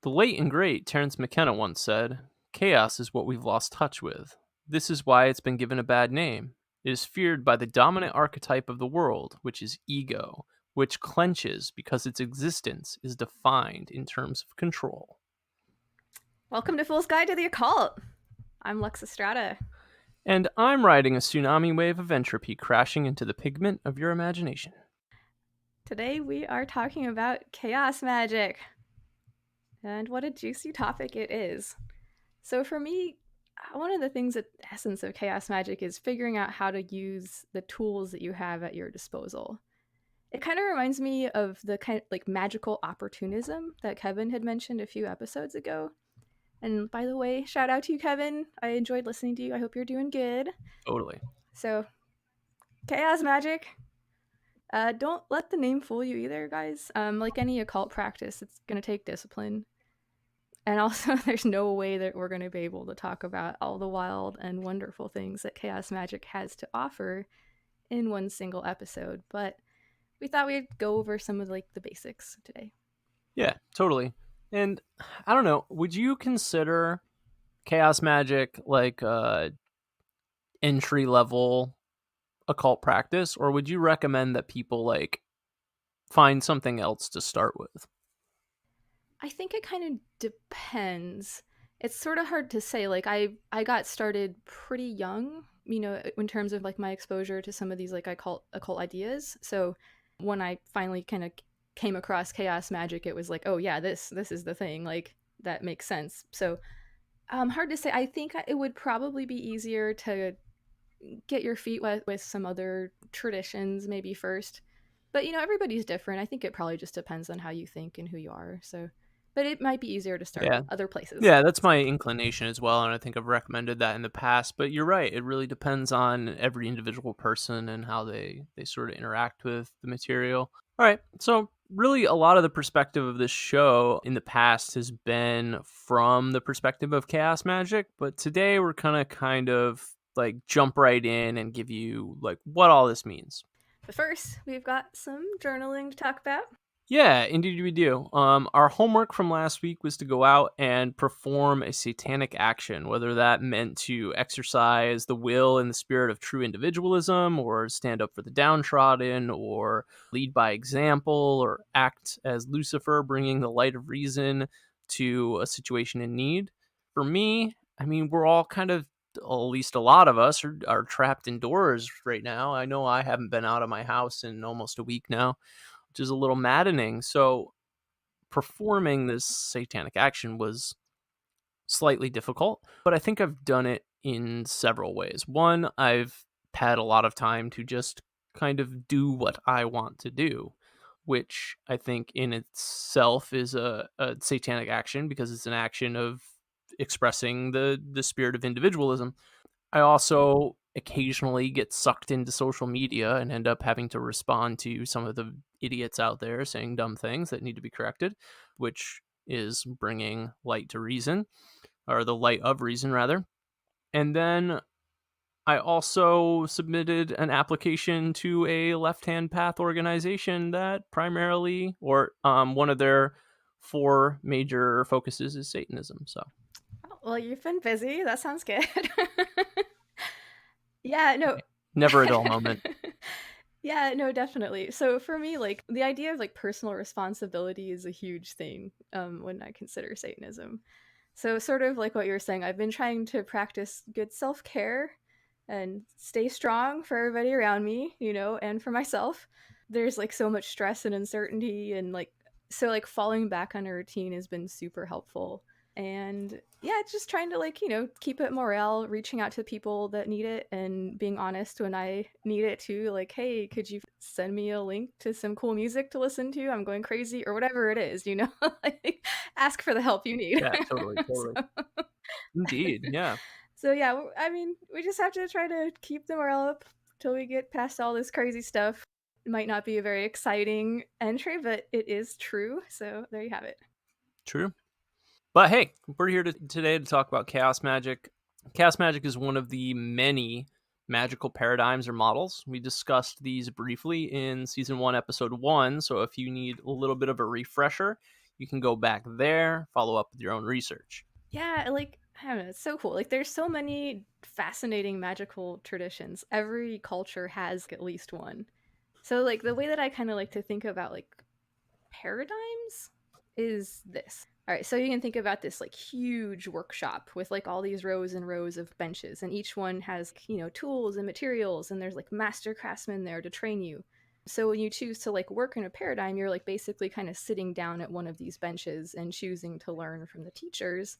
The late and great Terence McKenna once said, "Chaos is what we've lost touch with. This is why it's been given a bad name. It is feared by the dominant archetype of the world, which is ego, which clenches because its existence is defined in terms of control." Welcome to Fool's Guide to the Occult. I'm Luxa. And I'm riding a tsunami wave of entropy crashing into the pigment of your imagination. Today we are talking about Chaos Magick. And what a juicy topic it is. So for me, one of the things at the essence of Chaos Magick is figuring out how to use the tools that you have at your disposal. It kind of reminds me of the kind of like magical opportunism that Kevin had mentioned a few episodes ago. And by the way, shout out to you, Kevin. I enjoyed listening to you. I hope you're doing good. Totally. So, Chaos Magick. Don't let the name fool you either, guys. Like any occult practice, it's going to take discipline. And also, there's no way that we're going to be able to talk about all the wild and wonderful things that Chaos Magick has to offer in one single episode. But we thought we'd go over some of like the basics today. Yeah, totally. And I don't know, would you consider Chaos Magick like entry level occult practice, or would you recommend that people like find something else to start with? I think it kind of depends. It's sort of hard to say. Like I got started pretty young, in terms of like my exposure to some of these like occult ideas. So when I finally kind of came across Chaos Magick, it was like, oh yeah, this is the thing. Like that makes sense. So hard to say. I think it would probably be easier to get your feet wet with some other traditions maybe first. But everybody's different. I think it probably just depends on how you think and who you are. So, but it might be easier to start Yeah. other places. Yeah, that's my inclination as well, and I think I've recommended that in the past. But you're right; it really depends on every individual person and how they sort of interact with the material. All right, so really, a lot of the perspective of this show in the past has been from the perspective of Chaos Magick, but today we're gonna kind of like jump right in and give you like what all this means. But first, we've got some journaling to talk about. Yeah, indeed we do. Our homework from last week was to go out and perform a satanic action, whether that meant to exercise the will and the spirit of true individualism, or stand up for the downtrodden, or lead by example, or act as Lucifer, bringing the light of reason to a situation in need. For me, I mean, we're all kind of, at least a lot of us, are trapped indoors right now. I know I haven't been out of my house in almost a week now, which is a little maddening. So performing this satanic action was slightly difficult, but I think I've done it in several ways. One, I've had a lot of time to just kind of do what I want to do, which I think in itself is a satanic action because it's an action of expressing the spirit of individualism. I also occasionally get sucked into social media and end up having to respond to some of the idiots out there saying dumb things that need to be corrected, which is bringing light to reason, or the light of reason, rather. And then I also submitted an application to a left hand path organization that primarily, or one of their 4 major focuses is Satanism. So, Oh, well, you've been busy. That sounds good. Yeah, no. never a dull moment. Yeah, no, definitely. So for me, like the idea of like personal responsibility is a huge thing when I consider Satanism. So sort of like what you were saying, I've been trying to practice good self-care and stay strong for everybody around me, and for myself. There's like so much stress and uncertainty and like so like falling back on a routine has been super helpful. And yeah, just trying to like, keep it morale, reaching out to people that need it and being honest when I need it too. Like, hey, could you send me a link to some cool music to listen to? I'm going crazy or whatever it is, like ask for the help you need. Yeah, totally. so, Indeed. Yeah. so yeah, I mean, we just have to try to keep the morale up till we get past all this crazy stuff. It might not be a very exciting entry, but it is true. So there you have it. True. But hey, we're here today to talk about Chaos Magick. Chaos Magick is one of the many magical paradigms or models. We discussed these briefly in Season 1, Episode 1, so if you need a little bit of a refresher, You can go back there, follow up with your own research. Yeah, like I don't know, it's so cool. Like there's so many fascinating magical traditions. Every culture has at least one. So like the way that I kind of like to think about like paradigms is this. All right, so you can think about this like huge workshop with like all these rows and rows of benches, and each one has, tools and materials, and there's like master craftsmen there to train you. So when you choose to like work in a paradigm, you're like basically kind of sitting down at one of these benches and choosing to learn from the teachers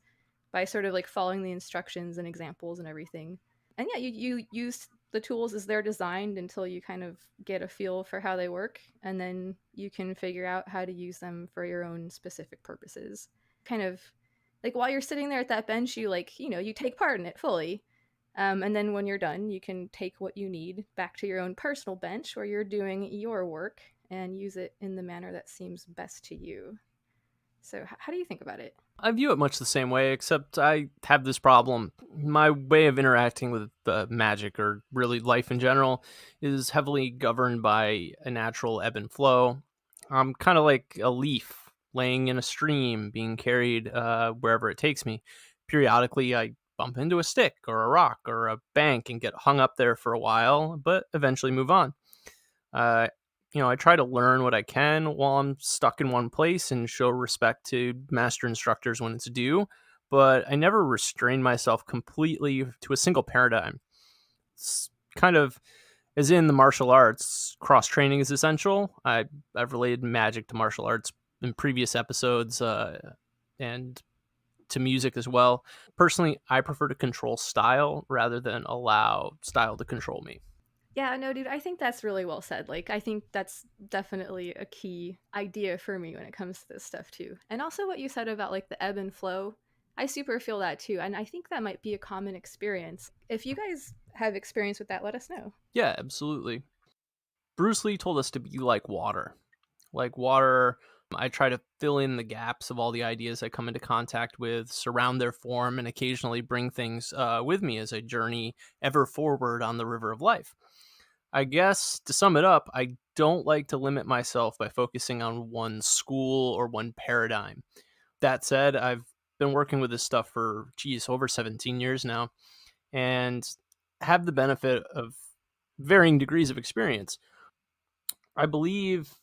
by sort of like following the instructions and examples and everything. And yeah, you use the tools as they're designed until you kind of get a feel for how they work, and then you can figure out how to use them for your own specific purposes. Kind of like while you're sitting there at that bench, you like, you take part in it fully. And then when you're done, you can take what you need back to your own personal bench where you're doing your work and use it in the manner that seems best to you. So, how do you think about it? I view it much the same way, except I have this problem. My way of interacting with magic, or really life in general, is heavily governed by a natural ebb and flow. I'm kind of like a leaf laying in a stream, being carried wherever it takes me. Periodically, I bump into a stick or a rock or a bank and get hung up there for a while, but eventually move on. Uh, I try to learn what I can while I'm stuck in one place and show respect to master instructors when it's due, but I never restrain myself completely to a single paradigm. It's kind of as in the martial arts, cross training is essential. I've related magic to martial arts in previous episodes, and to music as well. Personally, I prefer to control style rather than allow style to control me. Yeah, no, dude, I think that's really well said. Like, I think that's definitely a key idea for me when it comes to this stuff, too. And also what you said about, like, the ebb and flow, I super feel that, too. And I think that might be a common experience. If you guys have experience with that, let us know. Yeah, absolutely. Bruce Lee told us to be like water. Like water, I try to fill in the gaps of all the ideas I come into contact with, surround their form, and occasionally bring things with me as I journey ever forward on the river of life. I guess to sum it up, I don't like to limit myself by focusing on one school or one paradigm. That said, I've been working with this stuff for, over 17 years now, and have the benefit of varying degrees of experience. I believe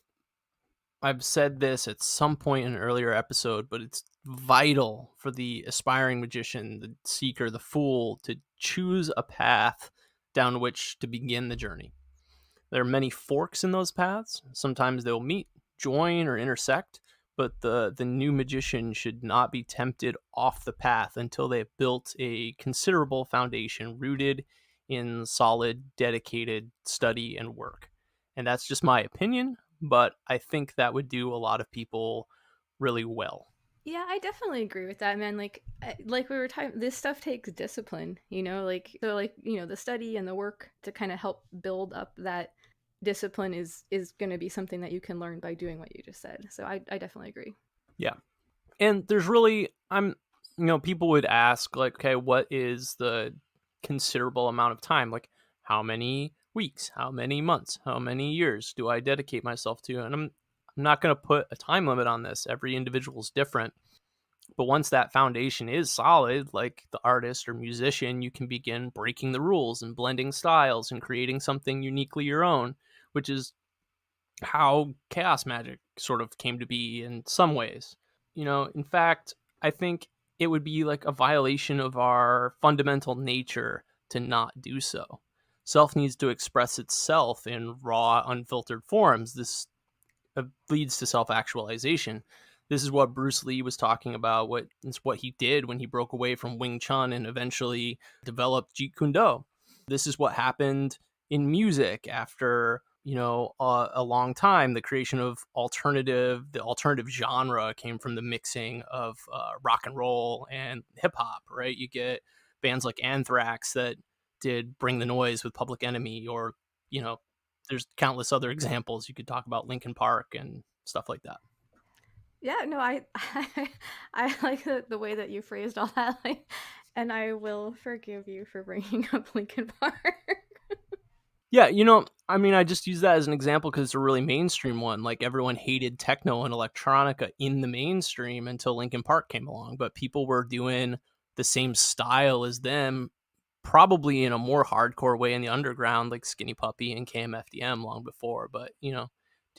I've said this at some point in an earlier episode, but it's vital for the aspiring magician, the seeker, the fool to choose a path down which to begin the journey. There are many forks in those paths. Sometimes they'll meet, join, or intersect, but the new magician should not be tempted off the path until they have built a considerable foundation rooted in solid, dedicated study and work. And that's just my opinion, but I think that would do a lot of people really well. Yeah, I definitely agree with that, man. Like we were talking, this stuff takes discipline, like so, like the study and the work to kind of help build up that discipline is going to be something that you can learn by doing what you just said. So I definitely agree. Yeah. And there's really, people would ask, like, okay, what is the considerable amount of time? Like, how many weeks, how many months, how many years do I dedicate myself to? And I'm not going to put a time limit on this. Every individual is different. But once that foundation is solid, like the artist or musician, you can begin breaking the rules and blending styles and creating something uniquely your own, which is how Chaos Magick sort of came to be in some ways. In fact, I think it would be like a violation of our fundamental nature to not do so. Self needs to express itself in raw, unfiltered forms. This leads to self-actualization. This is what Bruce Lee was talking about. It's what he did when he broke away from Wing Chun and eventually developed Jeet Kune Do. This is what happened in music after a long time. The creation of the alternative genre came from the mixing of rock and roll and hip hop. Right, you get bands like Anthrax that did Bring the Noise with Public Enemy, or you know there's countless other examples. You could talk about Linkin Park and stuff like that. Yeah, no, I like the way that you phrased all that, like, and I will forgive you for bringing up Lincoln Park. Yeah, I mean, I just use that as an example because it's a really mainstream one. Like, everyone hated techno and electronica in the mainstream until Linkin Park came along, but people were doing the same style as them, probably in a more hardcore way in the underground, like Skinny Puppy and KMFDM long before. But,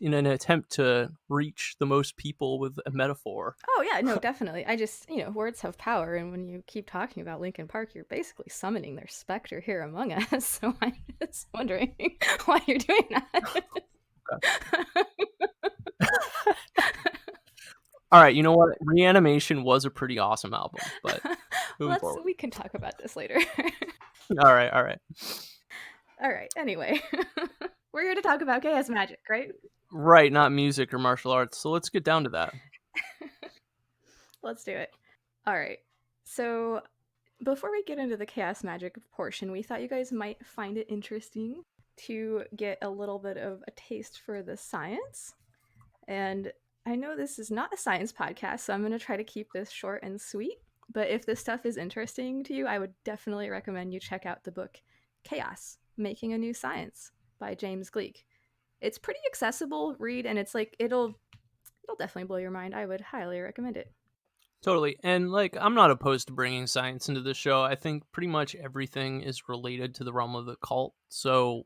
in an attempt to reach the most people with a metaphor. Oh yeah, no, definitely. I just, words have power, and when you keep talking about Linkin Park, you're basically summoning their specter here among us. So I'm just wondering why you're doing that. All right, you know what? Reanimation was a pretty awesome album, but moving forward. We can talk about this later. All right, all right. All right. Anyway, we're here to talk about Chaos Magick, right? Right, not music or martial arts. So let's get down to that. Let's do it. All right. So before we get into the Chaos Magick portion, we thought you guys might find it interesting to get a little bit of a taste for the science. And I know this is not a science podcast, so I'm going to try to keep this short and sweet. But if this stuff is interesting to you, I would definitely recommend you check out the book Chaos Making a New Science by James Gleick. It's pretty accessible read, and it's like it'll definitely blow your mind. I would highly recommend it. Totally. And like, I'm not opposed to bringing science into the show. I think pretty much everything is related to the realm of the occult. So,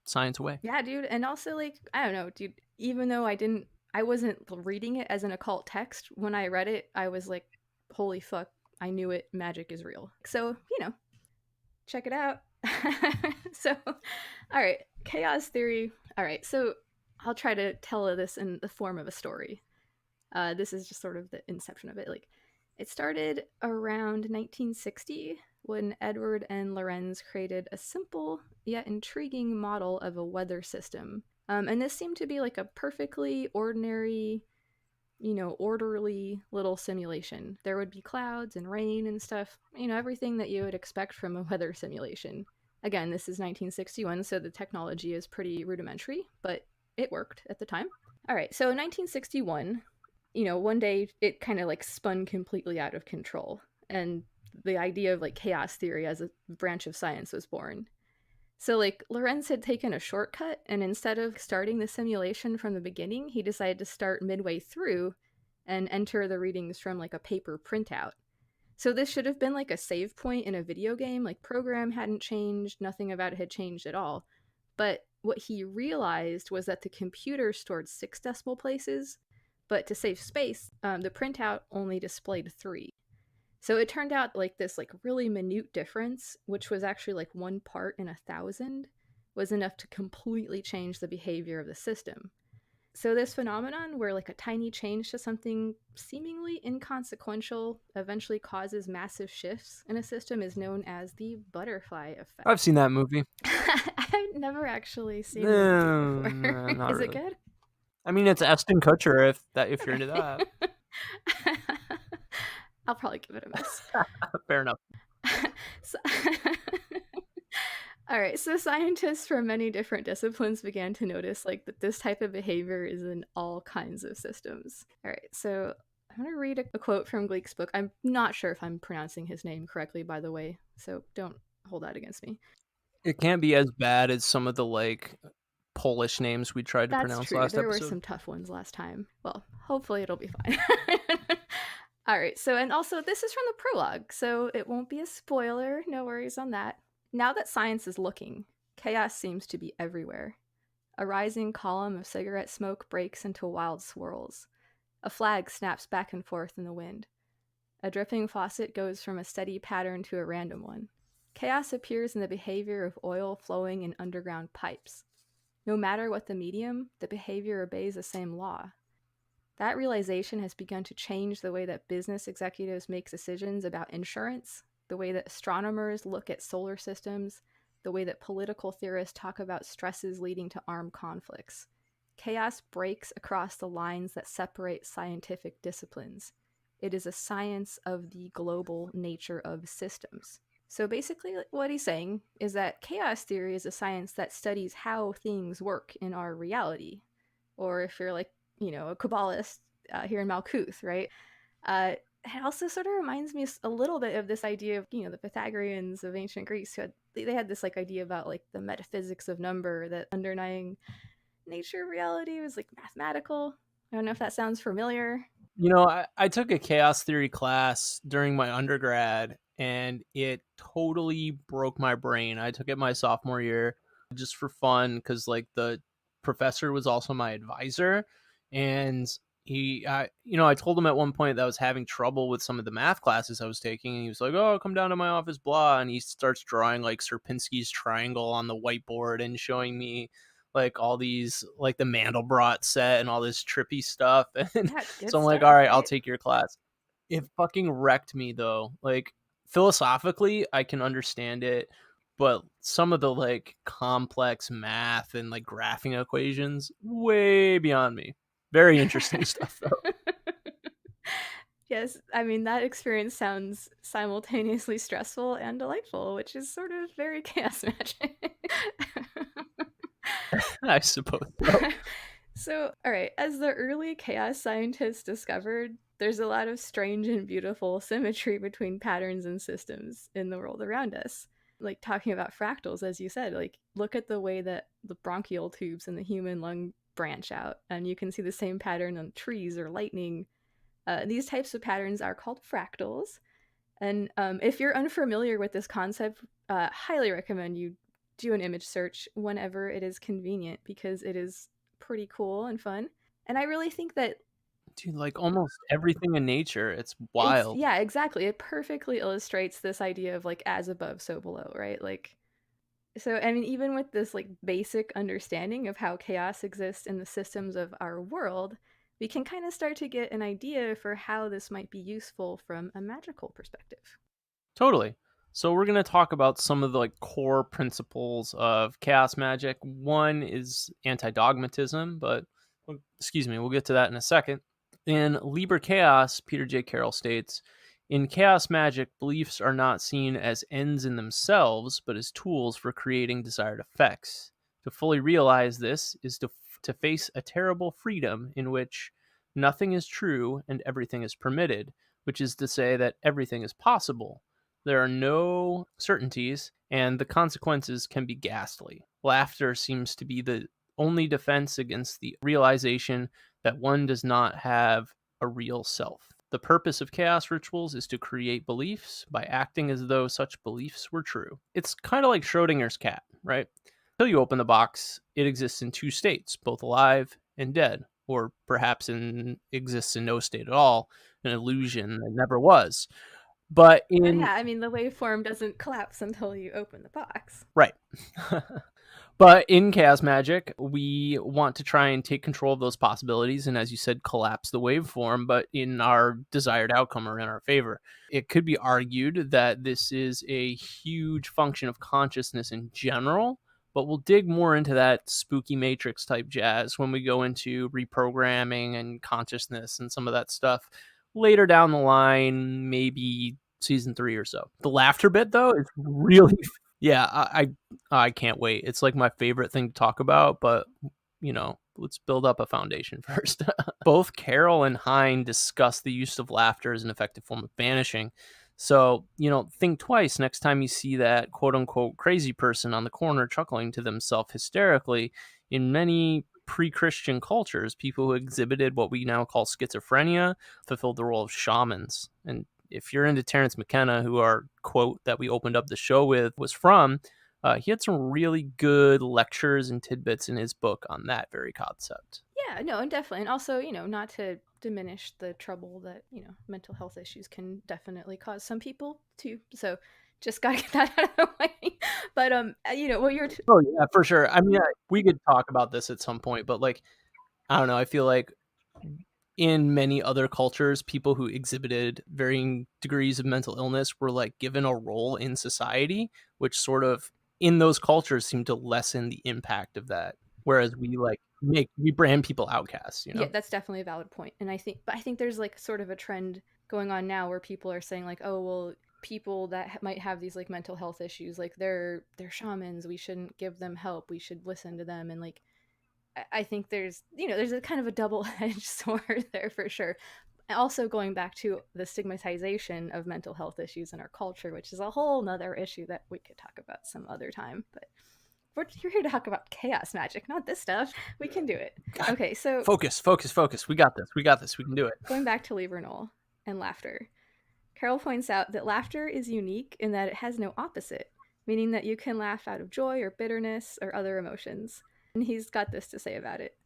science away. Yeah, dude. And also, like, I don't know, dude, even though I wasn't reading it as an occult text, when I read it, I was like, holy fuck, I knew it. Magic is real. So, check it out. So, all right, chaos theory. All right, so I'll try to tell this in the form of a story. This is just sort of the inception of it. Like, it started around 1960 when Edward and Lorenz created a simple yet intriguing model of a weather system. And this seemed to be like a perfectly ordinary, orderly little simulation. There would be clouds and rain and stuff, everything that you would expect from a weather simulation. Again, this is 1961, so the technology is pretty rudimentary, but it worked at the time. All right, so in 1961, one day it kind of like spun completely out of control, and the idea of like chaos theory as a branch of science was born. So, like, Lorenz had taken a shortcut, and instead of starting the simulation from the beginning, he decided to start midway through and enter the readings from like a paper printout. So, this should have been like a save point in a video game. Like, program hadn't changed, nothing about it had changed at all. But what he realized was that the computer stored 6 decimal places, but to save space, the printout only displayed 3. So it turned out like this like really minute difference, which was actually like 1 part in 1,000, was enough to completely change the behavior of the system. So this phenomenon where like a tiny change to something seemingly inconsequential eventually causes massive shifts in a system is known as the butterfly effect. I've seen that movie. I've never actually seen the movie before. Not Is really. it good? I mean, it's Ashton Kutcher if you're into that. I'll probably give it a miss. Fair enough. So, all right, so scientists from many different disciplines began to notice like that this type of behavior is in all kinds of systems. All right, so I'm going to read a quote from Gleick's book. I'm not sure if I'm pronouncing his name correctly, by the way, so don't hold that against me. It can't be as bad as some of the like Polish names we tried to That's pronounce true. last There were episode. some tough ones last time. Well, hopefully it'll be fine. All right, so and also this is from the prologue, so it won't be a spoiler. No worries on that. Now that science is looking, chaos seems to be everywhere. A rising column of cigarette smoke breaks into wild swirls. A flag snaps back and forth in the wind. A dripping faucet goes from a steady pattern to a random one. Chaos appears in the behavior of oil flowing in underground pipes. No matter what the medium, the behavior obeys the same law. That realization has begun to change the way that business executives make decisions about insurance, the way that astronomers look at solar systems, the way that political theorists talk about stresses leading to armed conflicts. Chaos breaks across the lines that separate scientific disciplines. It is a science of the global nature of systems. So basically, what he's saying is that chaos theory is a science that studies how things work in our reality. Or if you're like, a Kabbalist here in Malkuth, right? it also sort of reminds me a little bit of this idea of, the Pythagoreans of ancient Greece who they had this like idea about like the metaphysics of number, that underlying nature of reality was like mathematical. I don't know if that sounds familiar. I took a chaos theory class during my undergrad, and it totally broke my brain. I took it my sophomore year just for fun because, like, the professor was also my advisor, and I told him at one point that I was having trouble with some of the math classes I was taking, and he was like, "Oh, come down to my office, blah," and he starts drawing like Sierpinski's triangle on the whiteboard and showing me like all these like the Mandelbrot set and all this trippy stuff. And Yeah, it's good so I'm like, all stuff, right, I'll right? take your class. It fucking wrecked me though. Like philosophically, I can understand it, but some of the like complex math and like graphing equations, way beyond me. Very interesting stuff though. Yes, I mean, that experience sounds simultaneously stressful and delightful, which is sort of very chaos magic. I suppose so. So, all right, as the early chaos scientists discovered, there's a lot of strange and beautiful symmetry between patterns and systems in the world around us. Like talking about fractals, as you said, like look at the way that the bronchial tubes in the human lung branch out, and you can see the same pattern on trees or lightning. These types of patterns are called fractals. And if you're unfamiliar with this concept, highly recommend you do an image search whenever it is convenient because it is pretty cool and fun. And I really think that Dude, like almost everything in nature, it's it's, wild. yeah, exactly. It perfectly illustrates this idea of like as above, so below, right? Like, so, I mean, even with this like basic understanding of how chaos exists in the systems of our world, we can kind of start to get an idea for how this might be useful from a magical perspective. Totally. So we're going to talk about some of the like core principles of chaos magic. One is anti-dogmatism, but excuse me, we'll get to that in a second. In Liber Chaos, Peter J. Carroll states, in chaos magic, beliefs are not seen as ends in themselves, but as tools for creating desired effects. To fully realize this is to face a terrible freedom in which nothing is true and everything is permitted, which is to say that everything is possible. There are no certainties, and the consequences can be ghastly. Laughter seems to be the only defense against the realization that one does not have a real self. The purpose of chaos rituals is to create beliefs by acting as though such beliefs were true. It's kind of like Schrodinger's cat, right? Until you open the box, it exists in two states, both alive and dead, or perhaps exists in no state at all, an illusion that never was. But in Yeah, I mean, the waveform doesn't collapse until you open the box. right. But in Chaos Magic, we want to try and take control of those possibilities and, as you said, collapse the waveform, but in our desired outcome or in our favor. It could be argued that this is a huge function of consciousness in general, but we'll dig more into that spooky matrix type jazz when we go into reprogramming and consciousness and some of that stuff later down the line, maybe season 3 or so. The laughter bit, though, is really yeah, I can't wait. It's like my favorite thing to talk about, but let's build up a foundation first. Both Carol and Hein discuss the use of laughter as an effective form of banishing. So, think twice next time you see that quote unquote crazy person on the corner chuckling to themselves hysterically. In many pre Christian cultures, people who exhibited what we now call schizophrenia fulfilled the role of shamans. And if you're into Terence McKenna, who our quote that we opened up the show with was from, he had some really good lectures and tidbits in his book on that very concept. Yeah, no, and definitely. And also, not to diminish the trouble that, mental health issues can definitely cause some people too. So just gotta get that out of the way. But what you're Oh yeah, for sure. I mean, we could talk about this at some point, but like, I don't know. I feel like in many other cultures, people who exhibited varying degrees of mental illness were like given a role in society, which sort of in those cultures seemed to lessen the impact of that. Whereas we brand people outcasts. Yeah, that's definitely a valid point. And I think there's like sort of a trend going on now where people are saying like, oh, well, people that might have these like mental health issues, like they're shamans, we shouldn't give them help, we should listen to them. And like I think there's a kind of a double-edged sword there for sure. Also going back to the stigmatization of mental health issues in our culture, which is a whole nother issue that we could talk about some other time. But we're here to talk about chaos magic, not this stuff. We can do it. God, okay, so focus. We got this. We can do it. going back to Lievernol and laughter, Carol points out that laughter is unique in that it has no opposite, meaning that you can laugh out of joy or bitterness or other emotions. And he's got this to say about it.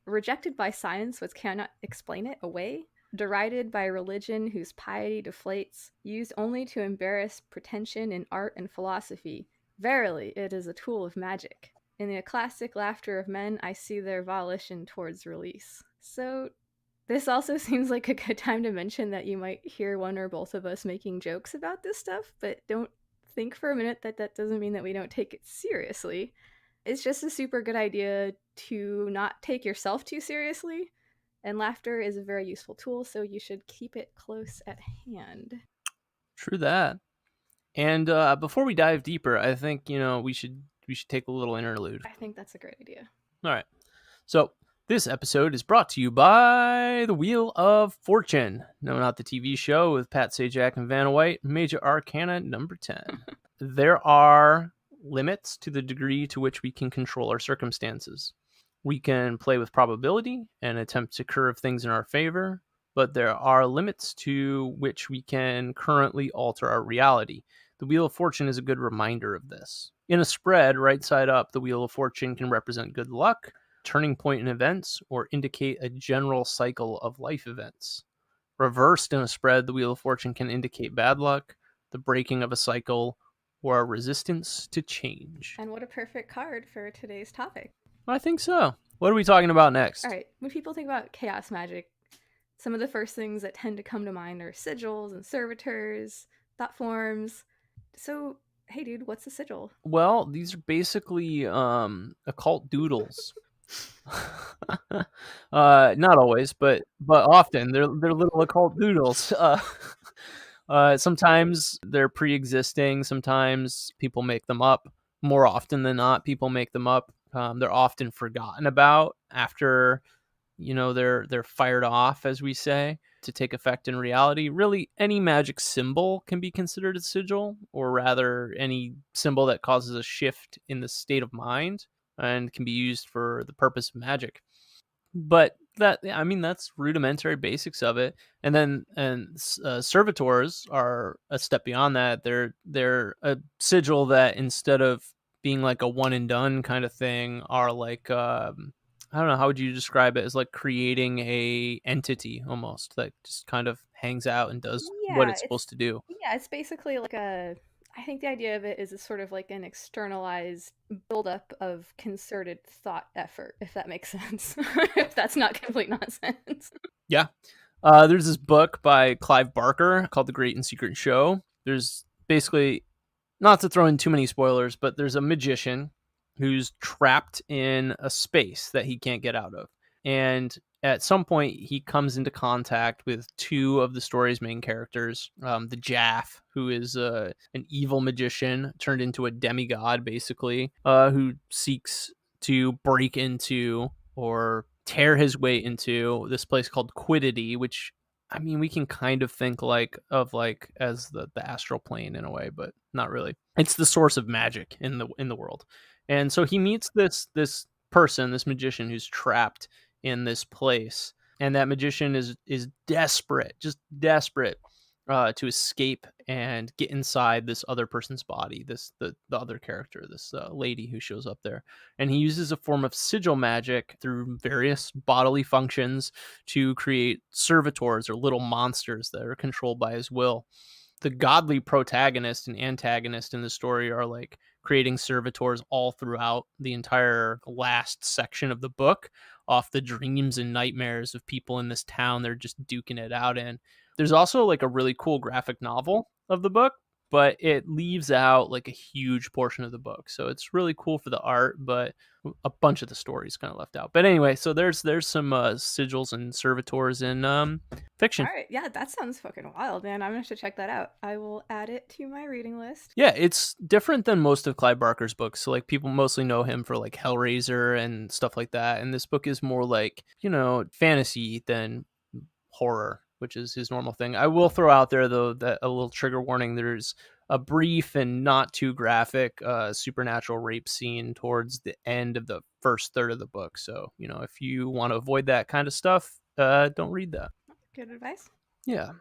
Rejected by science which cannot explain it away, derided by religion whose piety deflates, used only to embarrass pretension in art and philosophy, verily it is a tool of magic. In the classic laughter of men, I see their volition towards release. So this also seems like a good time to mention that you might hear one or both of us making jokes about this stuff, but don't think for a minute that that doesn't mean that we don't take it seriously. It's just a super good idea to not take yourself too seriously, and laughter is a very useful tool, so you should keep it close at hand. True that. And before we dive deeper, I think we should take a little interlude. I think that's a great idea. All right. So this episode is brought to you by the Wheel of Fortune. No, not the TV show with Pat Sajak and Vanna White. Major Arcana number 10. There are limits to the degree to which we can control our circumstances. We can play with probability and attempt to curve things in our favor, but there are limits to which we can currently alter our reality. The Wheel of Fortune is a good reminder of this. In a spread, right side up, the Wheel of Fortune can represent good luck, turning point in events, or indicate a general cycle of life events. Reversed in a spread, the Wheel of Fortune can indicate bad luck, the breaking of a cycle, or a resistance to change. And what a perfect card for today's topic. I think so. What are we talking about next? All right, when people think about chaos magic, some of the first things that tend to come to mind are sigils and servitors, thought forms. So, hey dude, what's a sigil? Well, these are basically occult doodles. Not always, but often they're little occult doodles. Sometimes they're pre-existing. Sometimes people make them up. More often than not, people make them up. They're often forgotten about after they're fired off, as we say, to take effect in reality. Really, any magic symbol can be considered a sigil, or rather any symbol that causes a shift in the state of mind and can be used for the purpose of magic. But that's rudimentary basics of it. And then servitors are a step beyond that. They're a sigil that, instead of being like a one and done kind of thing, are like I don't know, how would you describe it, as like creating a entity almost that just kind of hangs out and does what it's supposed to do. Yeah, it's basically like I think the idea of it is a sort of like an externalized buildup of concerted thought effort, if that makes sense. If that's not complete nonsense. Yeah. There's this book by Clive Barker called The Great and Secret Show. There's basically, not to throw in too many spoilers, but there's a magician who's trapped in a space that he can't get out of. And at some point, he comes into contact with two of the story's main characters, the Jaff, who is an evil magician turned into a demigod, basically, who seeks to break into or tear his way into this place called Quiddity, which, I mean, we can kind of think of as the astral plane in a way, but not really. It's the source of magic in the world. And so he meets this person, this magician, who's trapped in this place, and that magician is desperate, just desperate, to escape and get inside this other person's body, the other character, this lady who shows up there. And he uses a form of sigil magic through various bodily functions to create servitors, or little monsters that are controlled by his will. The godly protagonist and antagonist in the story are like creating servitors all throughout the entire last section of the book, off the dreams and nightmares of people in this town they're just duking it out in. There's also like a really cool graphic novel of the book, but it leaves out like a huge portion of the book. So it's really cool for the art, but a bunch of the stories kind of left out. But anyway, so there's some sigils and servitors in fiction. All right, yeah, that sounds fucking wild, man. I'm gonna have to check that out. I will add it to my reading list. Yeah, it's different than most of Clive Barker's books. So like people mostly know him for like Hellraiser and stuff like that, and this book is more like fantasy than horror, which is his normal thing. I will throw out there, though, that a little trigger warning. There's a brief and not too graphic supernatural rape scene towards the end of the first third of the book. So, if you want to avoid that kind of stuff, don't read that. Good advice. Yeah.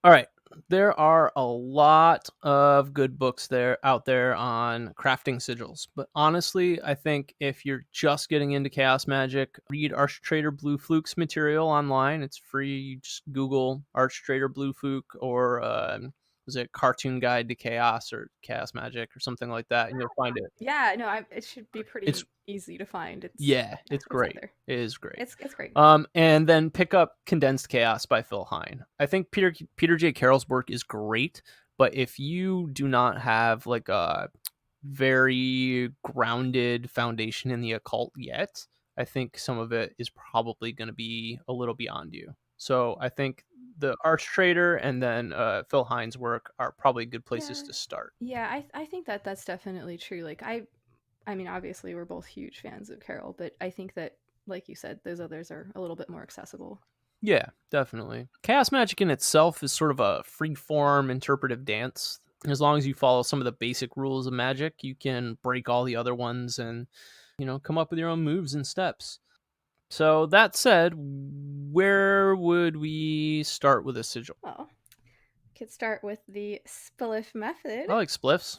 All right. There are a lot of good books out there on crafting sigils, but honestly, I think if you're just getting into Chaos Magic, read Archtrader Blue Fluke's material online. It's free. You just Google Archtrader Blue Fluke, or was it Cartoon Guide to Chaos or Chaos Magic or something like that, and you'll find it. Yeah, no, it should be It's pretty easy to find. It's it's out great. there. It is great. It's great. And then pick up Condensed Chaos by Phil Hine. I think Peter J. Carroll's work is great, but if you do not have like a very grounded foundation in the occult yet, I think some of it is probably going to be a little beyond you. So I think the Archtrader and then Phil Hine's work are probably good places to start. Yeah, I think that's definitely true. Like I mean, obviously we're both huge fans of Carroll, but I think that, like you said, those others are a little bit more accessible. Yeah, definitely. Chaos Magic in itself is sort of a free-form interpretive dance. As long as you follow some of the basic rules of magic, you can break all the other ones and, come up with your own moves and steps. So that said, where would we start with a sigil? Well, we could start with the spliff method. I like spliffs.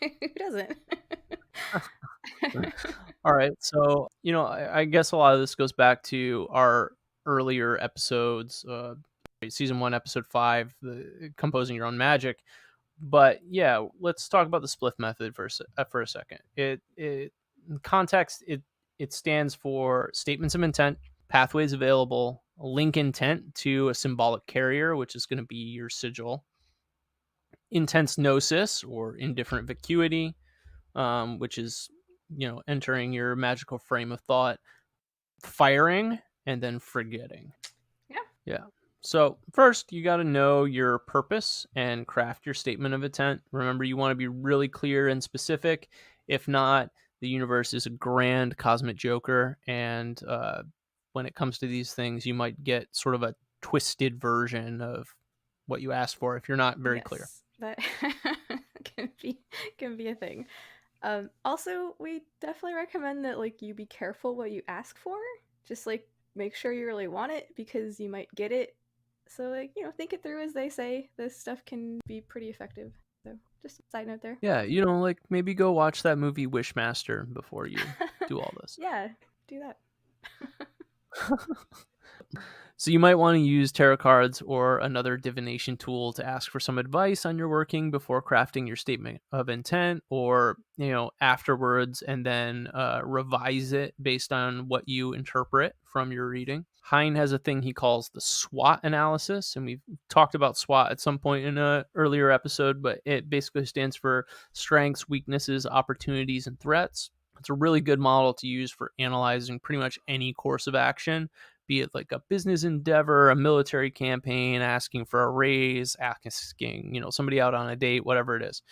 Who doesn't? All right. So, I guess a lot of this goes back to our earlier episodes, season 1, episode 5, the composing your own magic. But yeah, let's talk about the spliff method for a second. It in context, it stands for statements of intent, pathways available, link intent to a symbolic carrier, which is going to be your sigil, intense gnosis or indifferent vacuity, which is entering your magical frame of thought, firing, and then forgetting. Yeah. So first, you got to know your purpose and craft your statement of intent. Remember, you want to be really clear and specific. If not, the universe is a grand cosmic joker, and when it comes to these things, you might get sort of a twisted version of what you asked for if you're not very clear. That can be a thing. Also, we definitely recommend that you be careful what you ask for. Just make sure you really want it, because you might get it. So think it through, as they say. This stuff can be pretty effective. So just a side note there. Yeah, maybe go watch that movie Wishmaster before you do all this. Yeah, do that. So you might want to use tarot cards or another divination tool to ask for some advice on your working before crafting your statement of intent, or afterwards, and then revise it based on what you interpret from your reading. Hine has a thing he calls the SWOT analysis, and we've talked about SWOT at some point in an earlier episode, but it basically stands for strengths, weaknesses, opportunities, and threats. It's a really good model to use for analyzing pretty much any course of action, be it like a business endeavor, a military campaign, asking for a raise, asking, somebody out on a date, whatever it is.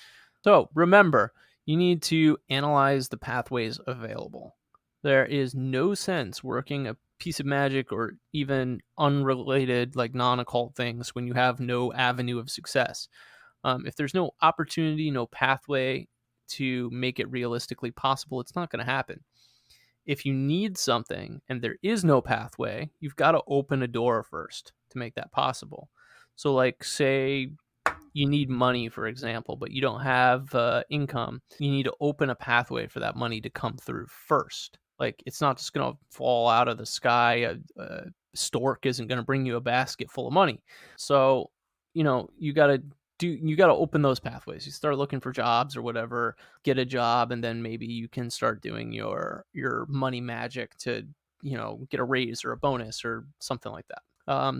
So remember, you need to analyze the pathways available. There is no sense working a piece of magic or even unrelated, like non-occult things, when you have no avenue of success. If there's no opportunity, no pathway to make it realistically possible, it's not going to happen. If you need something and there is no pathway, you've got to open a door first to make that possible. So say you need money, for example, but you don't have income. You need to open a pathway for that money to come through first. It's not just going to fall out of the sky. A stork isn't going to bring you a basket full of money. So, you got to open those pathways. You start looking for jobs or whatever, get a job, and then maybe you can start doing your money magic to, get a raise or a bonus or something like that.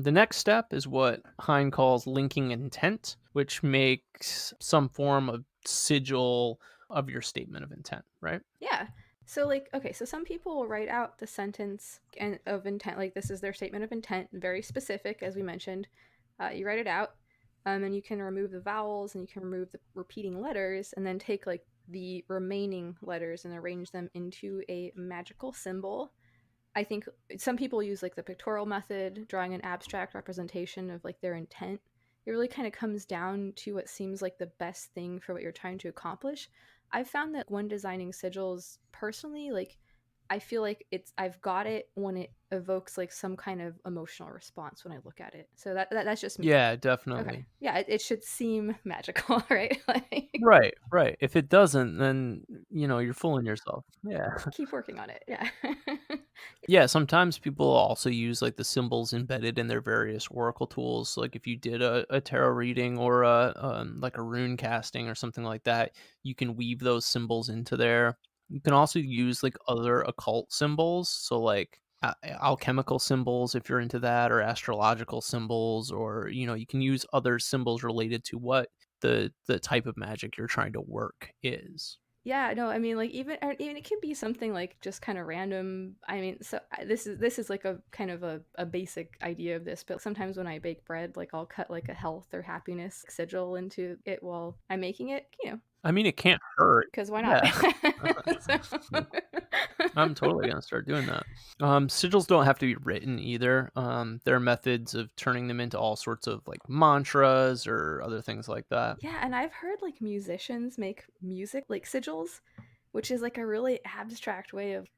The next step is what Hine calls linking intent, which makes some form of sigil of your statement of intent, right? Yeah. So okay, so some people will write out the sentence of intent, this is their statement of intent, very specific, as we mentioned. You write it out, and you can remove the vowels and you can remove the repeating letters, and then take the remaining letters and arrange them into a magical symbol. I think some people use like the pictorial method, drawing an abstract representation of like their intent. It really kind of comes down to what seems like the best thing for what you're trying to accomplish. I've found that when designing sigils personally, like I feel like I've got it when it evokes like some kind of emotional response when I look at it. So that's just me. Yeah, Okay. definitely. Yeah, it should seem magical, right? Like Right, right. If it doesn't, then you're fooling yourself. Yeah. keep working on it. Yeah. Yeah, sometimes people also use like the symbols embedded in their various oracle tools. Like if you did a tarot reading or a like a rune casting or something like that, you can weave those symbols into there. You can also use like other occult symbols, so like alchemical symbols if you're into that, or astrological symbols, or you can use other symbols related to what the type of magic you're trying to work is. Yeah, no, I mean, like even it can be something like just kind of random. I mean, so this is like a kind of a basic idea of this, but sometimes when I bake bread, like I'll cut like a health or happiness sigil into it while I'm making it, I mean, it can't hurt. because why not? Yeah. So, I'm totally gonna start doing that. Sigils don't have to be written either. There are methods of turning them into all sorts of like mantras or other things like that. yeah, and I've heard like musicians make music like sigils, which is like a really abstract way of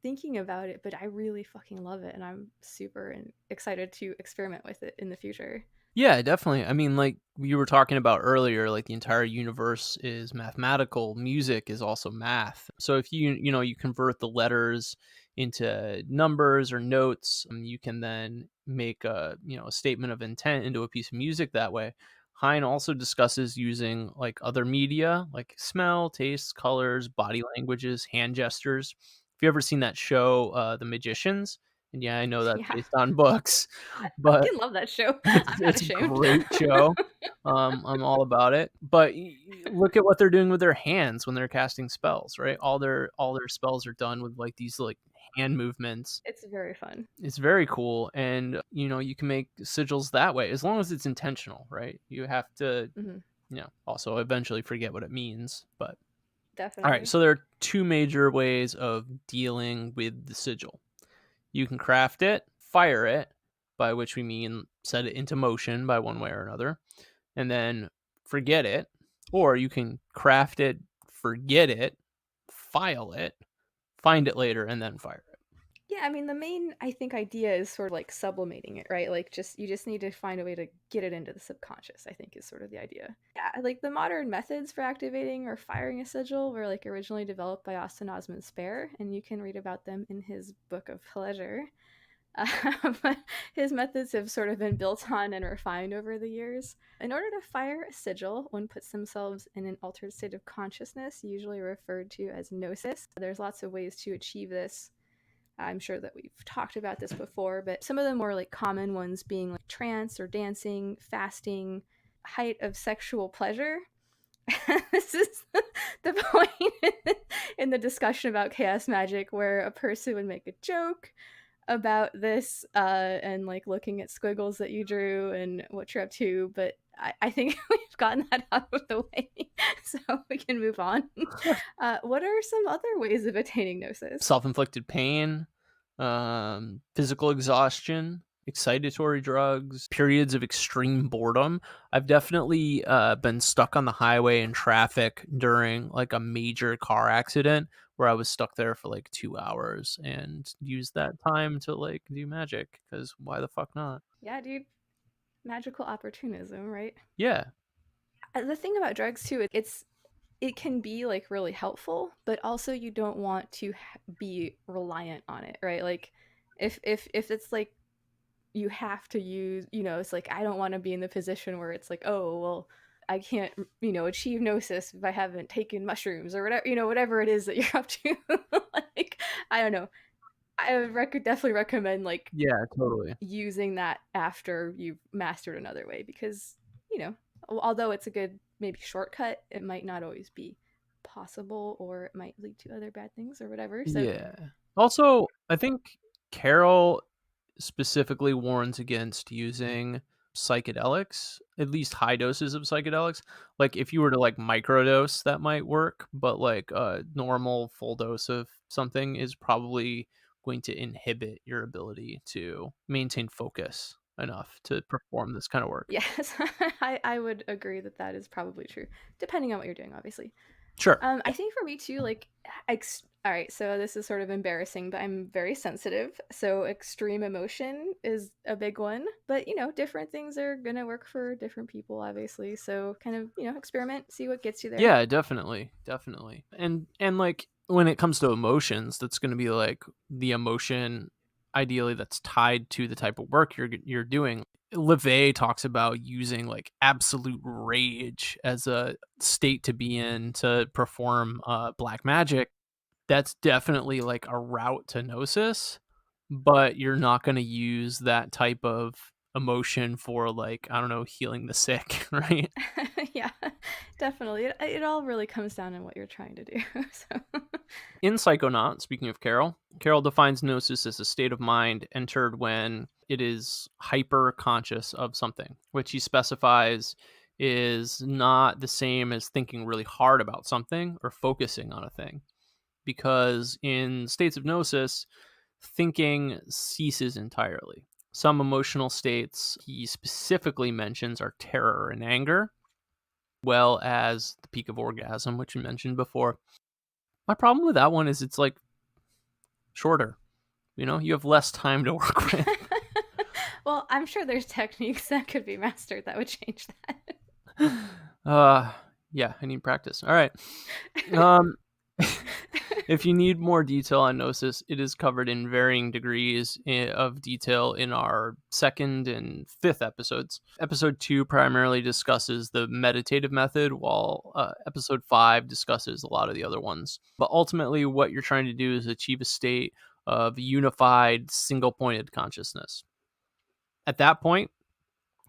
thinking about it, but I really fucking love it, and I'm super excited to experiment with it in the future. Yeah, definitely. I mean, like you were talking about earlier, like the entire universe is mathematical. Music is also math. So if you convert the letters into numbers or notes, you can then make a statement of intent into a piece of music that way. Hein also discusses using like other media, like smell, taste, colors, body languages, hand gestures. If you ever seen that show, The Magicians, and yeah, I know that's Yeah, based on books, I but fucking love that show. it's I'm not it's a ashamed. great show. I'm all about it. But look at what they're doing with their hands when they're casting spells, right? All their spells are done with like these like hand movements. It's very fun. It's very cool, and you can make sigils that way as long as it's intentional, right? You have to, Hmm. also eventually forget what it means. But all right, Definitely. so there are two major ways of dealing with the sigil. You can craft it, fire it, by which we mean set it into motion by one way or another, and then forget it. Or you can craft it, forget it, file it, find it later, and then fire it. Yeah, I mean the main I think idea is sort of like sublimating it, right? Like just you just need to find a way to get it into the subconscious, I think is sort of the idea. Yeah, like the modern methods for activating or firing a sigil were like originally developed by Austin Osman Spare, and you can read about them in his book of pleasure. But his methods have sort of been built on and refined over the years. In order to fire a sigil, one puts themselves in an altered state of consciousness, usually referred to as Gnosis. There's lots of ways to achieve this. I'm sure that we've talked about this before, but some of the more like common ones being like trance or dancing, fasting, height of sexual pleasure. This is the point in the discussion about Chaos Magick where a person would make a joke about this and like looking at squiggles that you drew and what you're up to, but I think we've gotten that out of the way, so we can move on. What are some other ways of attaining gnosis? Self-inflicted pain, physical exhaustion, excitatory drugs, periods of extreme boredom. I've definitely been stuck on the highway in traffic during like a major car accident where I was stuck there for like 2 hours and used that time to like do magic, because why the fuck not? Yeah, dude, magical opportunism, right? Yeah. The thing about drugs too, it can be like really helpful, but also you don't want to be reliant on it, right? Like if it's like you have to use, it's like I don't want to be in the position where it's like, oh, well, I can't, achieve gnosis if I haven't taken mushrooms or whatever, whatever it is that you're up to. Like, I don't know. I would definitely recommend like Yeah, totally. using that after you've mastered another way because, although it's a good maybe shortcut, it might not always be possible or it might lead to other bad things or whatever. So, Yeah. Also, I think Carol specifically warns against using psychedelics, at least high doses of psychedelics. Like if you were to like microdose, that might work, but like a normal full dose of something is probably going to inhibit your ability to maintain focus enough to perform this kind of work. Yes, I would agree that that is probably true, depending on what you're doing, obviously. Sure. I think for me too, like, all right, so this is sort of embarrassing, but I'm very sensitive. So extreme emotion is a big one. But, different things are going to work for different people, obviously. So kind of, experiment, see what gets you there. Yeah, definitely. Definitely. And like when it comes to emotions, that's going to be like the emotion ideally that's tied to the type of work you're doing. LeVay talks about using like absolute rage as a state to be in to perform black magic. That's definitely like a route to Gnosis, but you're not going to use that type of emotion for like, I don't know, healing the sick, right? Yeah, definitely. It all really comes down to what you're trying to do. So. In Psychonaut, speaking of Carol defines Gnosis as a state of mind entered when it is hyper conscious of something, which he specifies is not the same as thinking really hard about something or focusing on a thing. Because in states of Gnosis, thinking ceases entirely. Some emotional states he specifically mentions are terror and anger, well as the peak of orgasm, which you mentioned before. My problem with that one is it's like shorter. You have less time to work with. Well, I'm sure there's techniques that could be mastered that would change Yeah, I need practice. All right. Um, if you need more detail on Gnosis, it is covered in varying degrees of detail in our 2nd and 5th episodes. Episode 2 primarily discusses the meditative method, while episode 5 discusses a lot of the other ones. But ultimately, what you're trying to do is achieve a state of unified, single-pointed consciousness. At that point,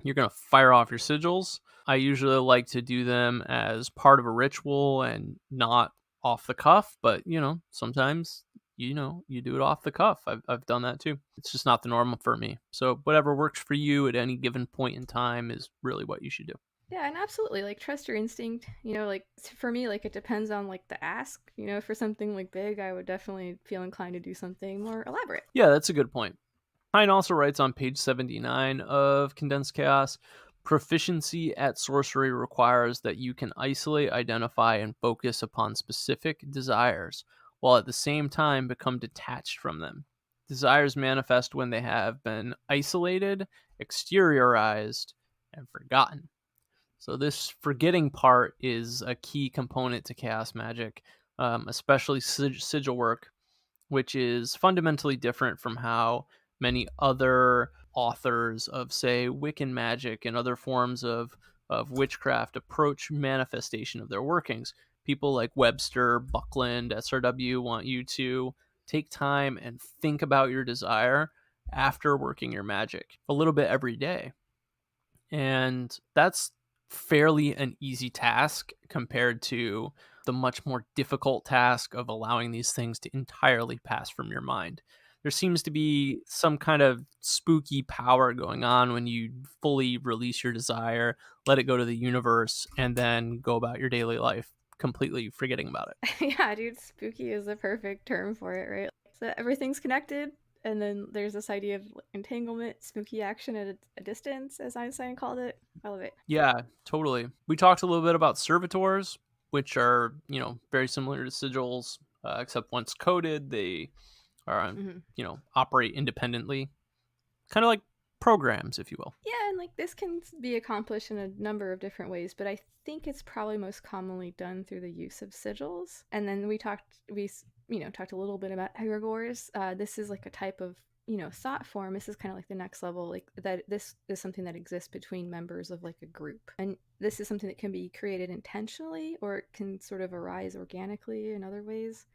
you're going to fire off your sigils. I usually like to do them as part of a ritual and not off the cuff, but sometimes you do it off the cuff. I've done that too. It's just not the norm for me. So whatever works for you at any given point in time is really what you should do. Yeah, and absolutely, like, trust your instinct. Like, for me, like, it depends on, like, the ask. For something like big, I would definitely feel inclined to do something more elaborate. Yeah, that's a good point. Pine also writes on page 79 of Condensed Chaos, proficiency at sorcery requires that you can isolate, identify, and focus upon specific desires, while at the same time become detached from them. Desires manifest when they have been isolated, exteriorized, and forgotten. So this forgetting part is a key component to Chaos Magick, especially sigil work, which is fundamentally different from how many other authors of, say, Wiccan magic and other forms of witchcraft approach manifestation of their workings. People like Webster, Buckland, SRW want you to take time and think about your desire after working your magic a little bit every day. And that's fairly an easy task compared to the much more difficult task of allowing these things to entirely pass from your mind. There seems to be some kind of spooky power going on when you fully release your desire, let it go to the universe, and then go about your daily life completely forgetting about it. Yeah, dude, spooky is the perfect term for it, right? So everything's connected, and then there's this idea of entanglement, spooky action at a distance, as Einstein called it. I love it. Yeah, totally. We talked a little bit about servitors, which are, very similar to sigils, except once coded, they are, Mm-hmm. operate independently, kind of like programs, if you will. Yeah, and like this can be accomplished in a number of different ways, but I think it's probably most commonly done through the use of sigils. And then we talked a little bit about egregores. This is like a type of thought form. This is kind of like the next level, like that. This is something that exists between members of like a group, and this is something that can be created intentionally, or it can sort of arise organically in other ways.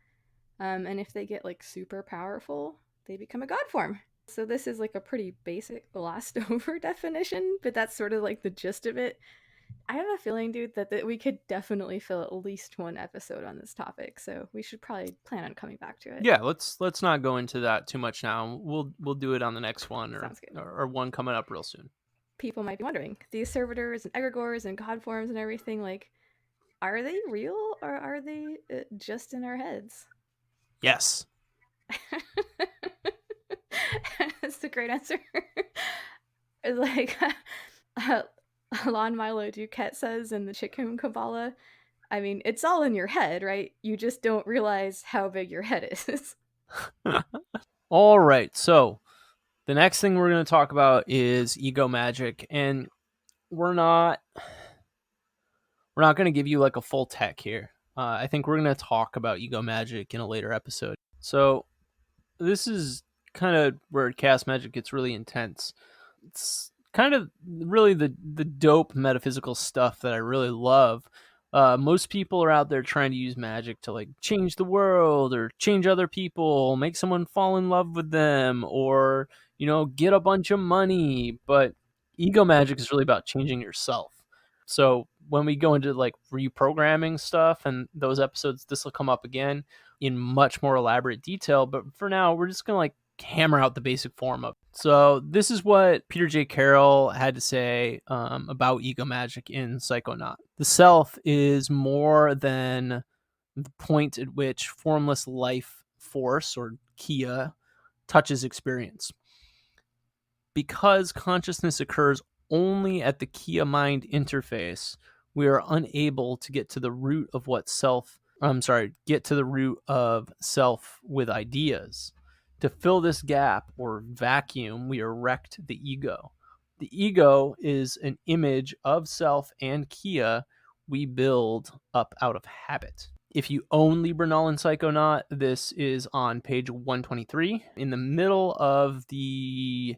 And if they get like super powerful, they become a god form. So this is like a pretty basic glossed over definition, but that's sort of like the gist of it. I have a feeling, dude, that we could definitely fill at least one episode on this topic, so we should probably plan on coming back to it. Yeah, let's not go into that too much now. We'll do it on the next one, or Sounds good. or one coming up real soon. People might be wondering, these servitors and egregores and god forms and everything, like, are they real or are they just in our heads? Yes. That's a great answer. It's like Alon Milo Duquette says in the Chicken Kabbalah, I mean, it's all in your head, right? You just don't realize how big your head is. All right, so the next thing we're going to talk about is ego magic, and we're not going to give you like a full tech here. I think we're going to talk about ego magic in a later episode. So this is kind of where Chaos Magick gets really intense. It's kind of really the dope metaphysical stuff that I really love. Most people are out there trying to use magic to like change the world or change other people, make someone fall in love with them, or get a bunch of money. But ego magic is really about changing yourself. So when we go into like reprogramming stuff and those episodes, this will come up again in much more elaborate detail. But for now, we're just gonna like hammer out the basic form of it. So this is what Peter J. Carroll had to say about ego magic in Psychonaut. The self is more than the point at which formless life force, or Kia, touches experience. Because consciousness occurs only at the Kia mind interface, we are unable to get to the root of self with ideas. To fill this gap or vacuum, we erect the ego. The ego is an image of self and Kia we build up out of habit. If you own Liber Null and Psychonaut, this is on page 123 in the middle of the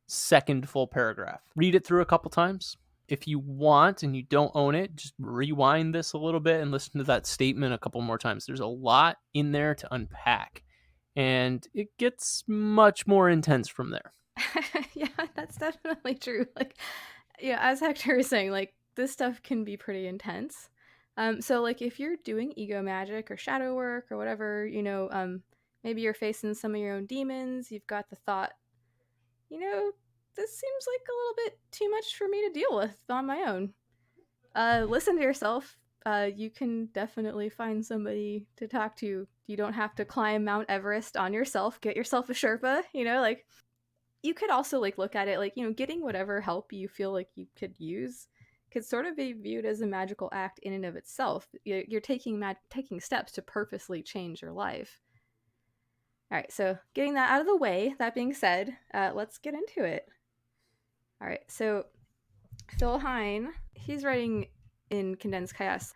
second full paragraph. Read it through a couple times. If you want and you don't own it, just rewind this a little bit and listen to that statement a couple more times. There's a lot in there to unpack, and it gets much more intense from there. Yeah, that's definitely true. Like, yeah, as Hector is saying, like, this stuff can be pretty intense. So like if you're doing ego magic or shadow work or whatever, maybe you're facing some of your own demons, you've got the thought, this seems like a little bit too much for me to deal with on my own. Listen to yourself. You can definitely find somebody to talk to. You don't have to climb Mount Everest on yourself. Get yourself a Sherpa, like you could also like look at it like, getting whatever help you feel like you could use could sort of be viewed as a magical act in and of itself. You're taking steps to purposely change your life. All right, so getting that out of the way, that being said, let's get into it. All right, so Phil Hine, he's writing in Condensed Chaos,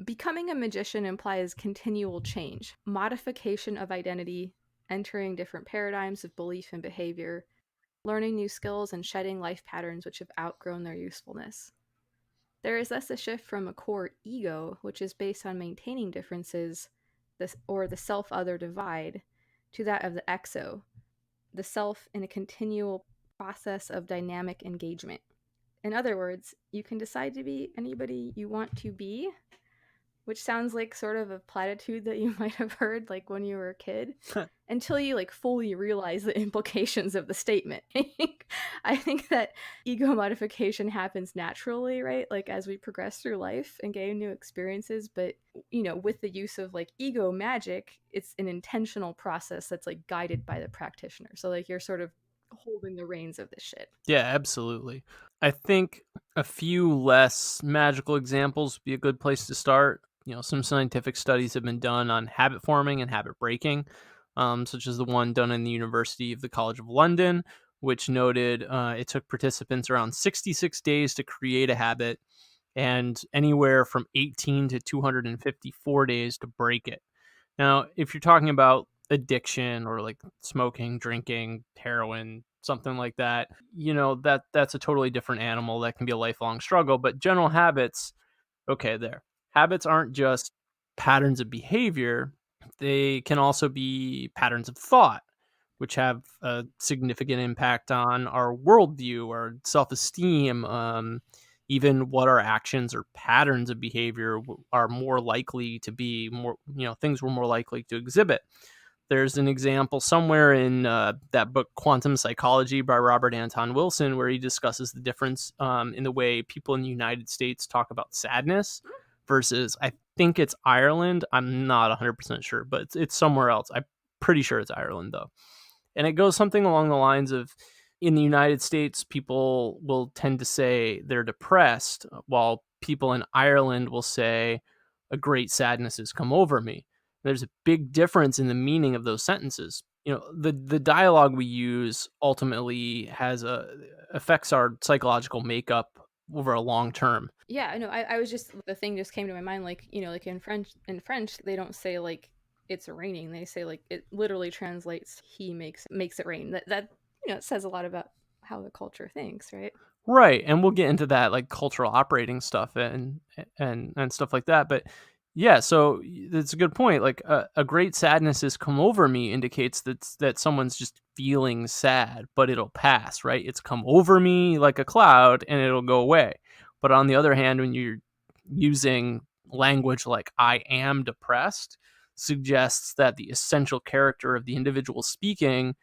becoming a magician implies continual change, modification of identity, entering different paradigms of belief and behavior, learning new skills, and shedding life patterns which have outgrown their usefulness. There is thus a shift from a core ego, which is based on maintaining differences, or the self-other divide, to that of the exo, the self in a continual process of dynamic engagement. In other words, you can decide to be anybody you want to be, which sounds like sort of a platitude that you might have heard like when you were a kid, until you like fully realize the implications of the statement. I think that ego modification happens naturally, right? Like as we progress through life and gain new experiences, but with the use of like ego magic, it's an intentional process that's like guided by the practitioner. So like you're sort of holding the reins of this shit. Yeah, absolutely. I think a few less magical examples would be a good place to start. Some scientific studies have been done on habit forming and habit breaking, such as the one done in the University of the College of London, which noted it took participants around 66 days to create a habit and anywhere from 18 to 254 days to break it. Now, if you're talking about addiction or like smoking, drinking, heroin, something like that, that's a totally different animal. That can be a lifelong struggle. But general habits, okay, there. Habits aren't just patterns of behavior, they can also be patterns of thought, which have a significant impact on our worldview, our self-esteem, even what our actions or patterns of behavior are more likely to be, things we're more likely to exhibit. There's an example somewhere in that book, Quantum Psychology by Robert Anton Wilson, where he discusses the difference in the way people in the United States talk about sadness versus, I think it's Ireland. I'm not 100% sure, but it's somewhere else. I'm pretty sure it's Ireland, though. And it goes something along the lines of, in the United States, people will tend to say they're depressed, while people in Ireland will say, a great sadness has come over me. There's a big difference in the meaning of those sentences. The dialogue we use ultimately affects our psychological makeup over a long term. Yeah, I know. I was just the thing just came to my mind, like, like in French they don't say like it's raining. They say like it literally translates he makes it rain. That it says a lot about how the culture thinks, right? Right, and we'll get into that, like, cultural operating stuff and stuff like that, but yeah, so it's a good point. Like, a great sadness has come over me indicates that someone's just feeling sad, but it'll pass, right? It's come over me like a cloud, and it'll go away. But on the other hand, when you're using language like "I am depressed," suggests that the essential character of the individual speaking,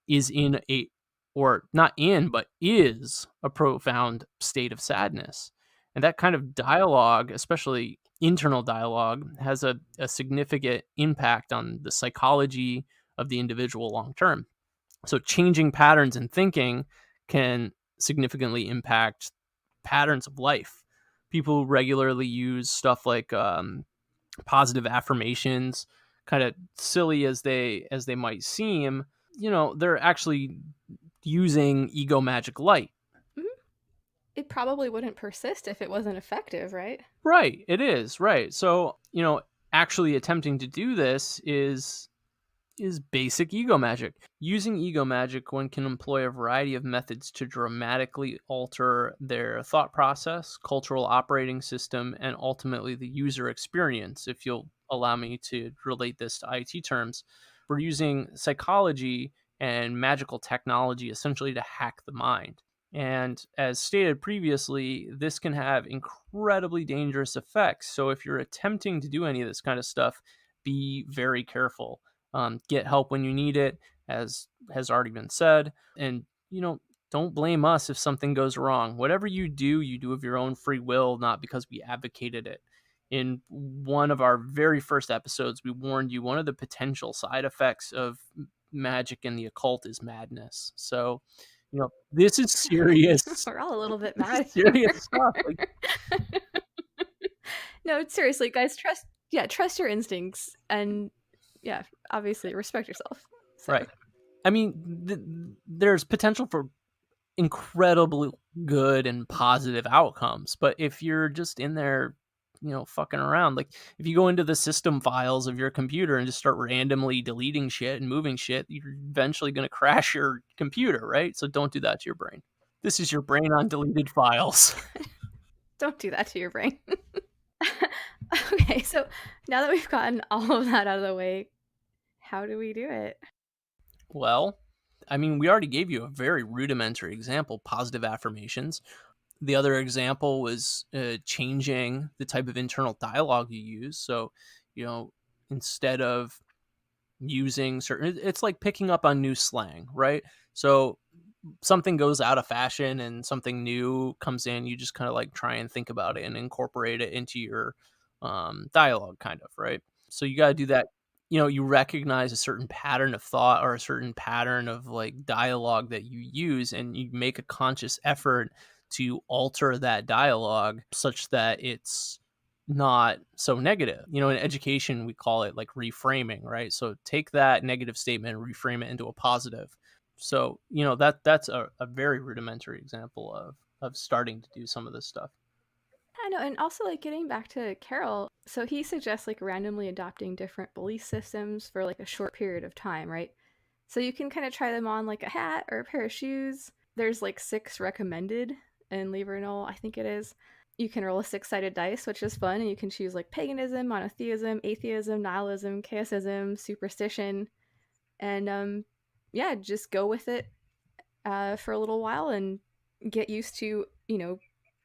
is in a or not in, but is a profound state of sadness. And that kind of dialogue, especially internal dialogue, has a significant impact on the psychology of the individual long term. So, changing patterns in thinking can significantly impact patterns of life. People regularly use stuff like positive affirmations, kind of silly as they might seem. They're actually using ego magic light. Mhm. It probably wouldn't persist if it wasn't effective, right? Right, it is, right. So, actually attempting to do this is basic ego magic. Using ego magic, one can employ a variety of methods to dramatically alter their thought process, cultural operating system, and ultimately the user experience. If you'll allow me to relate this to IT terms, we're using psychology and magical technology essentially to hack the mind. And as stated previously, this can have incredibly dangerous effects. So if you're attempting to do any of this kind of stuff, be very careful. Get help when you need it, as has already been said. And, don't blame us if something goes wrong. Whatever you do of your own free will, not because we advocated it. In one of our very first episodes, we warned you one of the potential side effects of magic and the occult is madness. So, this is serious. We're all a little bit This is mad serious here. stuff. Like, No, seriously, guys, trust your instincts, and yeah, obviously respect yourself. So, right. I mean, there's potential for incredibly good and positive outcomes. But if you're just in there, fucking around, like if you go into the system files of your computer and just start randomly deleting shit and moving shit, you're eventually going to crash your computer, right? So don't do that to your brain. This is your brain on deleted files. don't do that to your brain. Okay, so now that we've gotten all of that out of the way, how do we do it? Well, I mean, we already gave you a very rudimentary example, positive affirmations. The other example was changing the type of internal dialogue you use. So, instead of using certain, it's like picking up on new slang, right? So something goes out of fashion and something new comes in, you just kind of like try and think about it and incorporate it into your dialogue, kind of, right? So you got to do that. You recognize a certain pattern of thought or a certain pattern of like dialogue that you use, and you make a conscious effort to alter that dialogue such that it's not so negative. In education, we call it like reframing, right? So take that negative statement and reframe it into a positive. So, that's a very rudimentary example of starting to do some of this stuff. I know, and also like getting back to Carol, so he suggests like randomly adopting different belief systems for like a short period of time, right? So you can kind of try them on like a hat or a pair of shoes. There's like 6 recommended in Libernal, I think it is. You can roll a 6-sided dice, which is fun, and you can choose like paganism, monotheism, atheism, nihilism, chaosism, superstition, and yeah, just go with it for a little while and get used to,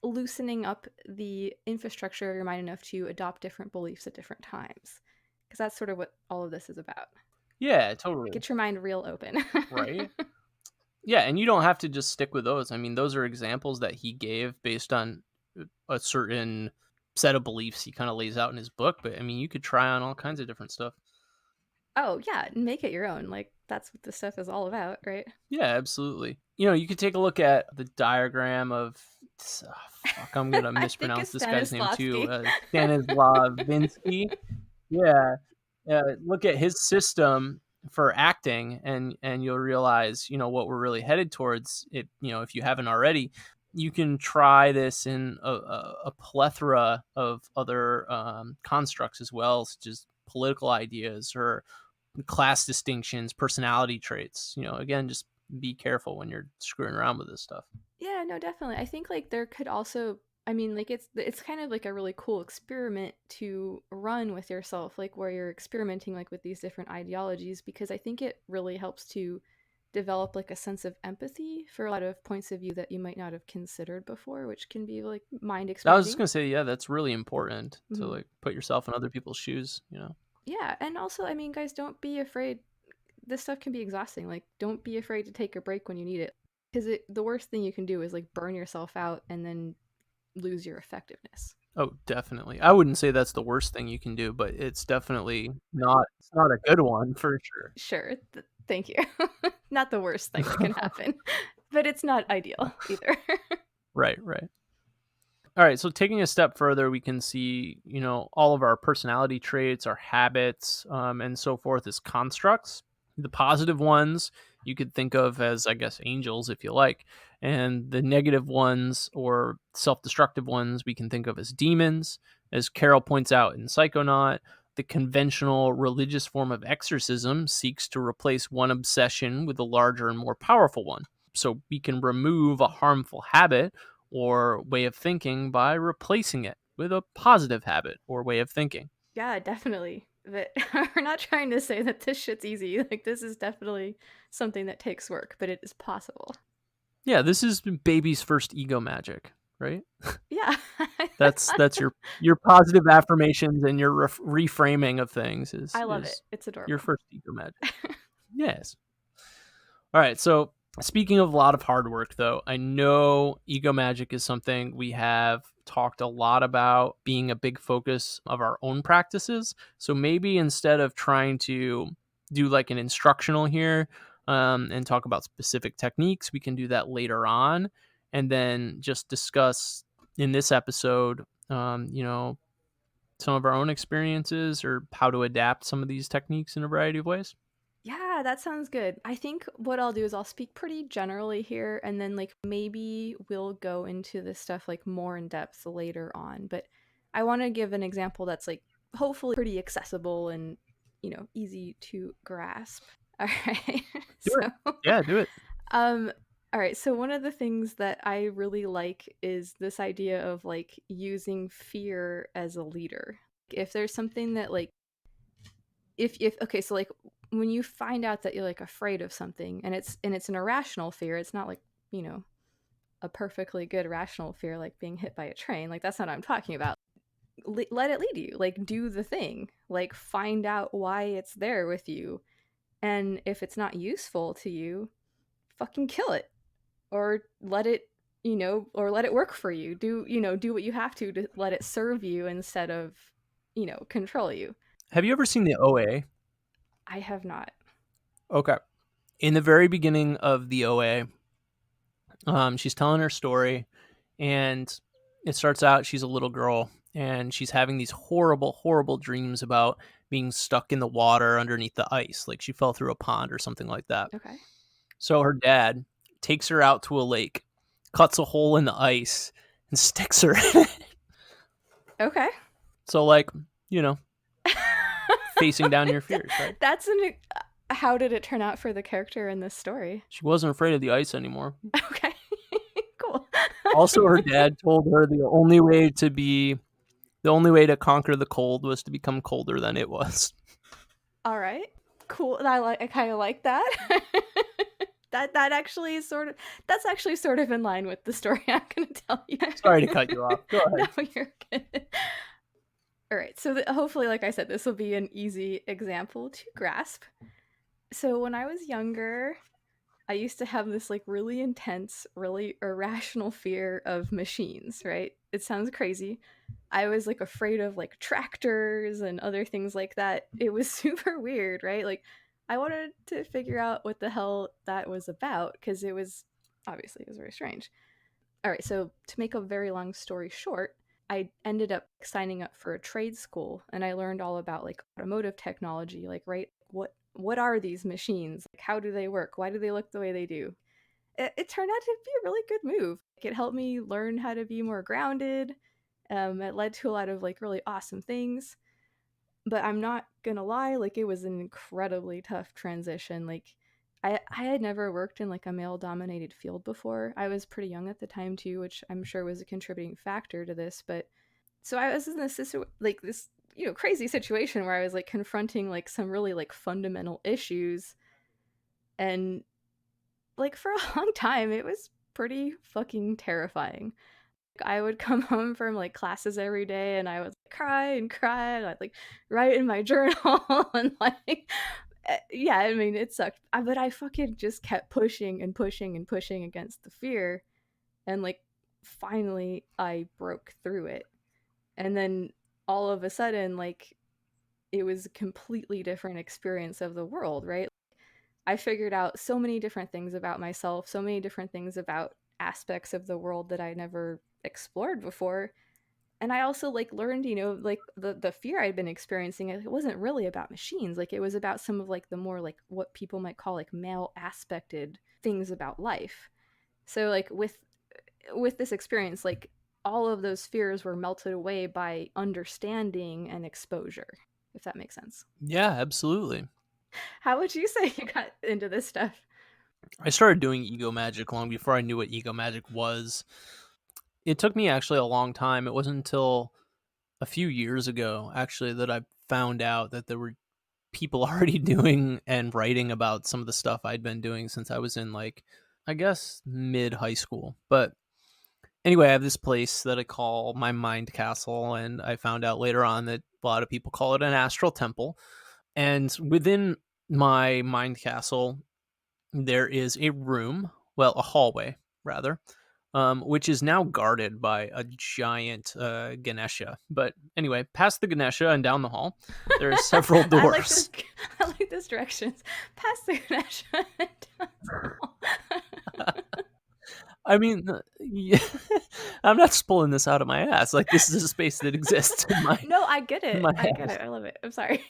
loosening up the infrastructure of your mind enough to adopt different beliefs at different times. Because that's sort of what all of this is about. Yeah, totally. Get your mind real open. Right? Yeah, and you don't have to just stick with those. I mean, those are examples that he gave based on a certain set of beliefs he kind of lays out in his book, but I mean, you could try on all kinds of different stuff. Oh, yeah, make it your own. Like, that's what this stuff is all about, right? Yeah, absolutely. You could take a look at the diagram of I'm gonna I think mispronounce it's this guy's name too. Stanislavski. Stanislavinsky. Yeah, look at his system for acting, and you'll realize what we're really headed towards. If you haven't already, you can try this in a plethora of other constructs as well, such as political ideas or class distinctions, personality traits. Again, just be careful when you're screwing around with this stuff. Yeah, no, definitely. I think like there could also, I mean, like it's kind of like a really cool experiment to run with yourself, like where you're experimenting like with these different ideologies, because I think it really helps to develop like a sense of empathy for a lot of points of view that you might not have considered before, which can be like mind I was just expanding. gonna say, yeah, that's really important to Hmm. like put yourself in other people's shoes. Yeah, and also, I mean, guys, don't be afraid. This stuff can be exhausting. Like, don't be afraid to take a break when you need it, because the worst thing you can do is like burn yourself out and then lose your effectiveness. Oh, definitely. I wouldn't say that's the worst thing you can do, but it's definitely not. It's not a good one for sure. Sure, thank you. Not the worst thing that can happen, but it's not ideal either. Right, right. All right, so taking a step further, we can see, all of our personality traits, our habits, and so forth as constructs. The positive ones you could think of as, I guess, angels, if you like, and the negative ones or self-destructive ones we can think of as demons. As Carol points out in Psychonaut, the conventional religious form of exorcism seeks to replace one obsession with a larger and more powerful one. So we can remove a harmful habit or way of thinking by replacing it with a positive habit or way of thinking. Yeah, definitely. But we're not trying to say that this shit's easy. Like, this is definitely something that takes work, but it is possible. Yeah, this is baby's first ego magic, right? Yeah. That's your positive affirmations and your reframing of things is I love it. is It's your adorable. first ego magic. Yes. All right, so speaking of a lot of hard work, though, I know ego magic is something we have talked a lot about being a big focus of our own practices. So maybe instead of trying to do like an instructional here and talk about specific techniques, we can do that later on and then just discuss in this episode, some of our own experiences or how to adapt some of these techniques in a variety of ways. Yeah, that sounds good. I think what I'll do is I'll speak pretty generally here, and then like maybe we'll go into this stuff like more in depth later on. But I want to give an example that's like hopefully pretty accessible and easy to grasp. All right. Do it. So Yeah, do it. um all right, so one of the things that I really like is this idea of like using fear as a leader. If there's something that like if okay, so like when you find out that you're like afraid of something and it's an irrational fear, it's not like, you know, a perfectly good rational fear like being hit by a train. Like that's not what I'm talking about. Let it lead you. Like do the thing. Like find out why it's there with you. And if it's not useful to you, fucking kill it or let it, or let it work for you. Do what you have to let it serve you instead of, control you. Have you ever seen the OA? I have not. Okay. In the very beginning of the OA, she's telling her story, and it starts out she's a little girl, and she's having these horrible, horrible dreams about being stuck in the water underneath the ice, like she fell through a pond or something like that. Okay. So her dad takes her out to a lake, cuts a hole in the ice, and sticks her in it. Okay. So, like, you know, facing down your fears, right? That's an. How did it turn out for the character in this story? She wasn't afraid of the ice anymore. Okay, cool. Also, her dad told her the only way to conquer the cold was to become colder than it was. All right, cool. I kind of like that. That actually is sort of that's actually sort of in line with the story I'm gonna tell you. Sorry to cut you off. Go ahead. No, you're good. All right, so hopefully, like I said, this will be an easy example to grasp. So when I was younger, I used to have this like really intense, really irrational fear of machines, right? It sounds crazy. I was like afraid of like tractors and other things like that. It was super weird, right? Like I wanted to figure out what the hell that was about because it was very strange. All right, so to make a very long story short, I ended up signing up for a trade school and I learned all about like automotive technology, like right what are these machines? Like how do they work? Why do they look the way they do? It turned out to be a really good move. It helped me learn how to be more grounded. It led to a lot of like really awesome things. But I'm not gonna lie, like it was an incredibly tough transition. Like I had never worked in like a male dominated field before. I was pretty young at the time too, which I'm sure was a contributing factor to this. But so I was in this crazy situation where I was like confronting like some really like fundamental issues, and like for a long time it was pretty fucking terrifying. I would come home from like classes every day and I would cry and cry and I'd like write in my journal and like yeah, I mean it sucked. But I fucking just kept pushing and pushing and pushing against the fear, and like finally I broke through it. And then all of a sudden like it was a completely different experience of the world, right? I figured out so many different things about myself, so many different things about aspects of the world that I never explored before. And I also like learned, like the fear I'd been experiencing, it wasn't really about machines. Like it was about some of like the more like what people might call like male aspected things about life. So like with this experience, like all of those fears were melted away by understanding and exposure, if that makes sense. Yeah, absolutely. How would you say you got into this stuff? I started doing ego magic long before I knew what ego magic was. It took me actually a long time. It wasn't until a few years ago, actually, that I found out that there were people already doing and writing about some of the stuff I'd been doing since I was in, like, I guess, mid high school. But anyway, I have this place that I call my mind castle, and I found out later on that a lot of people call it an astral temple. And within my mind castle, there is a room, well, a hallway, rather, which is now guarded by a giant Ganesha. But anyway, past the Ganesha and down the hall, there are several I like this. doors. I like this directions. Past the Ganesha. I mean, yeah, I'm not pulling this out of my ass. Like, this is a space that exists in my No, I get in it. my I get head. it. I love it. I'm sorry.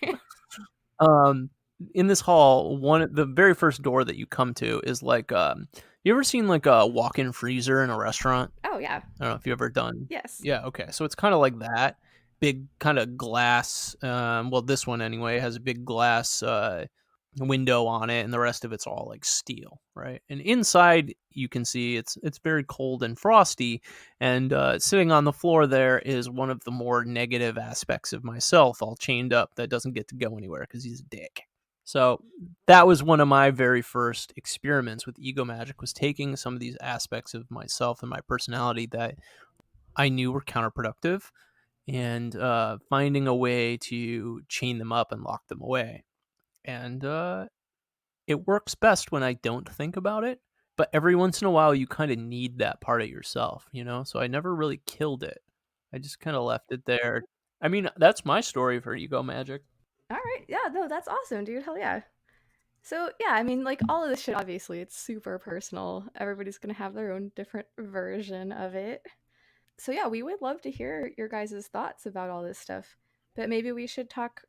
Um, in this hall, the very first door that you come to is like, you ever seen like a walk-in freezer in a restaurant? Oh yeah. I don't know if you ever done. Yes. Yeah, okay. So it's kind of like that. Big kind of glass. Well, this one anyway has a big glass window on it, and the rest of it's all like steel, right? And inside you can see it's very cold and frosty. And sitting on the floor there is one of the more negative aspects of myself, all chained up, that doesn't get to go anywhere because he's a dick. So that was one of my very first experiments with ego magic, was taking some of these aspects of myself and my personality that I knew were counterproductive, and finding a way to chain them up and lock them away. And it works best when I don't think about it, but every once in a while you kind of need that part of yourself, you know? So I never really killed it. I just kind of left it there. I mean, that's my story for ego magic. All right. Yeah. No, that's awesome, dude. Hell yeah. So yeah, I mean, like all of this shit. Obviously, it's super personal. Everybody's gonna have their own different version of it. So yeah, we would love to hear your guys' thoughts about all this stuff. But maybe we should talk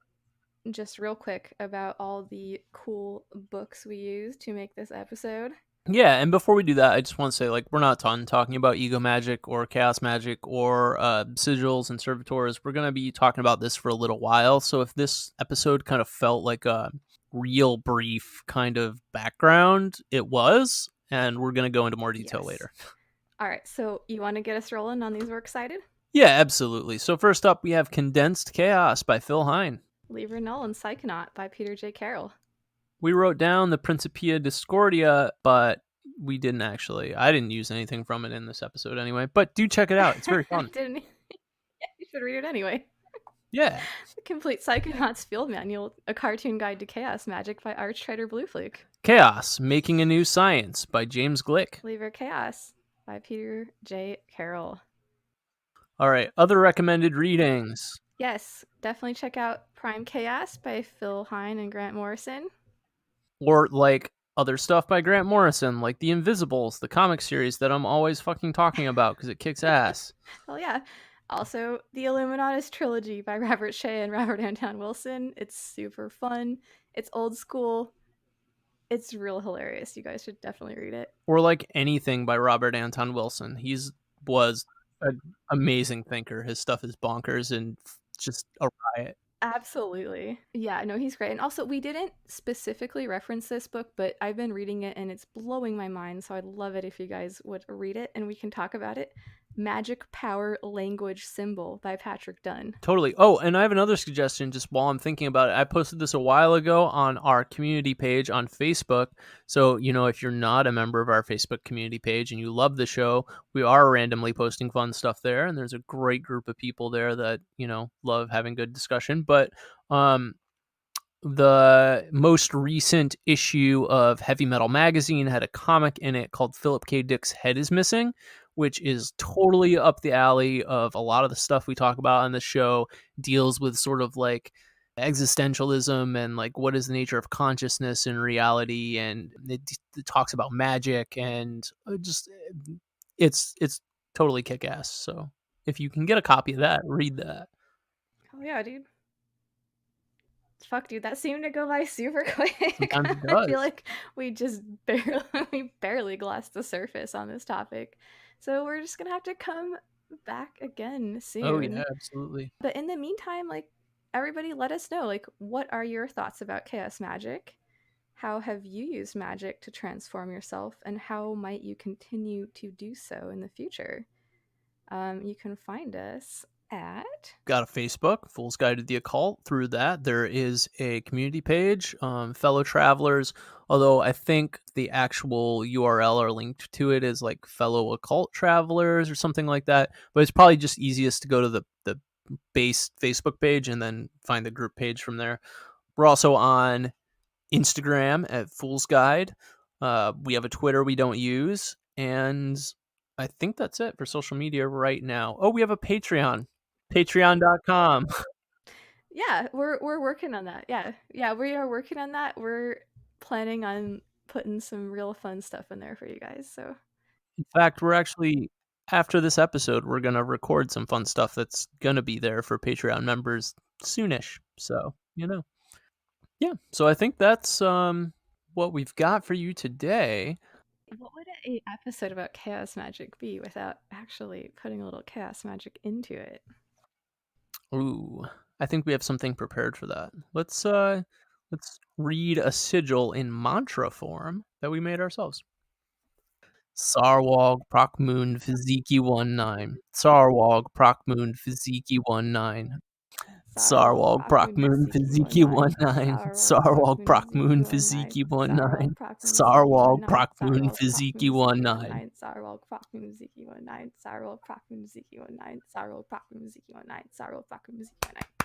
just real quick about all the cool books we used to make this episode. Yeah, and before we do that, I just want to say, like, we're not done talking about ego magic or chaos magic or sigils and servitors. We're going to be talking about this for a little while. So if this episode kind of felt like a real brief kind of background, it was, and we're going to go into more detail Yes. later. All right, so you want to get us rolling on these works cited? Yeah, absolutely. So first up, we have Condensed Chaos by Phil Hine. Lever Null and Psychonaut by Peter J. Carroll. We wrote down the Principia Discordia, but we didn't actually. I didn't use anything from it in this episode anyway, but do check it out. It's very fun. Didn't yeah, you should read it anyway. Yeah. The Complete Psychonauts Field Manual, a cartoon guide to chaos magic by Archtrader Bluefluke. Chaos, Making a New Science by James Glick. Lever Chaos by Peter J. Carroll. All right, other recommended readings. Yes, definitely check out Prime Chaos by Phil Hine and Grant Morrison. Or like other stuff by Grant Morrison, like The Invisibles, the comic series that I'm always fucking talking about because it kicks ass. Hell yeah. Also, the Illuminatus trilogy by Robert Shea and Robert Anton Wilson. It's super fun. It's old school. It's real hilarious. You guys should definitely read it. Or like anything by Robert Anton Wilson. He's was an amazing thinker. His stuff is bonkers and just a riot. Absolutely. Yeah, no, he's great. And also, we didn't specifically reference this book, but I've been reading it and it's blowing my mind. So I'd love it if you guys would read it and we can talk about it. Magic Power Language Symbol by Patrick Dunn. Totally. Oh, and I have another suggestion just while I'm thinking about it. I posted this a while ago on our community page on Facebook. So, if you're not a member of our Facebook community page and you love the show, we are randomly posting fun stuff there. And there's a great group of people there that, love having good discussion. But the most recent issue of Heavy Metal Magazine had a comic in it called Philip K. Dick's Head is Missing, which is totally up the alley of a lot of the stuff we talk about on the show. Deals with sort of like existentialism and like what is the nature of consciousness and reality, and it talks about magic and just it's totally kick-ass. So if you can get a copy of that, read that. Oh, yeah, dude. Fuck, dude, that seemed to go by super quick. Sometimes it I feel does. like we just barely glossed the surface on this topic. So we're just gonna have to come back again Oh yeah, soon. absolutely. But in the meantime, like, everybody let us know, like, what are your thoughts about Chaos Magick? How have you used magic to transform yourself, and how might you continue to do so in the future? You can find us at Got a Facebook, Fool's Guide to the Occult. Through that, there is a community page, Fellow Travelers. Although I think the actual URL or link to it is like Fellow Occult Travelers or something like that. But it's probably just easiest to go to the base Facebook page and then find the group page from there. We're also on Instagram at Fool's Guide. We have a Twitter we don't use, and I think that's it for social media right now. Oh, we have a Patreon, patreon.com. yeah, we're working on that. Yeah, we are working on that. We're planning on putting some real fun stuff in there for you guys. So In fact, we're actually, after this episode, we're going to record some fun stuff that's going to be there for Patreon members soonish. So, yeah. So I think that's what we've got for you today. what would a episode about chaos magic be without actually putting a little chaos magic into it? Ooh, I think we have something prepared for that. Let's read a sigil in mantra form that we made ourselves. Sarwalg Prokmoon Fiziki 19. Sarwalg Prokmoon Fiziki 19. Sarwalk Sarwalg Prakmoon Prokmoon Fiziki Fiziki 19. 19. Sarwalk Sarwalg Prakmoon Prokmoon Fiziki 19. Fiziki Sarwalk 19. Prakmoon Fiziki Sarwalg 19. Prokmoon Sarwalk Fiziki Prakmoon Fiziki 19. 19. Sarwalk Prakmoon Fiziki 19. Sarwalk Prakmoon Fiziki 19. Sarwalk Prakmoon Fiziki 19. Sarwalk Prakmoon Fiziki 19.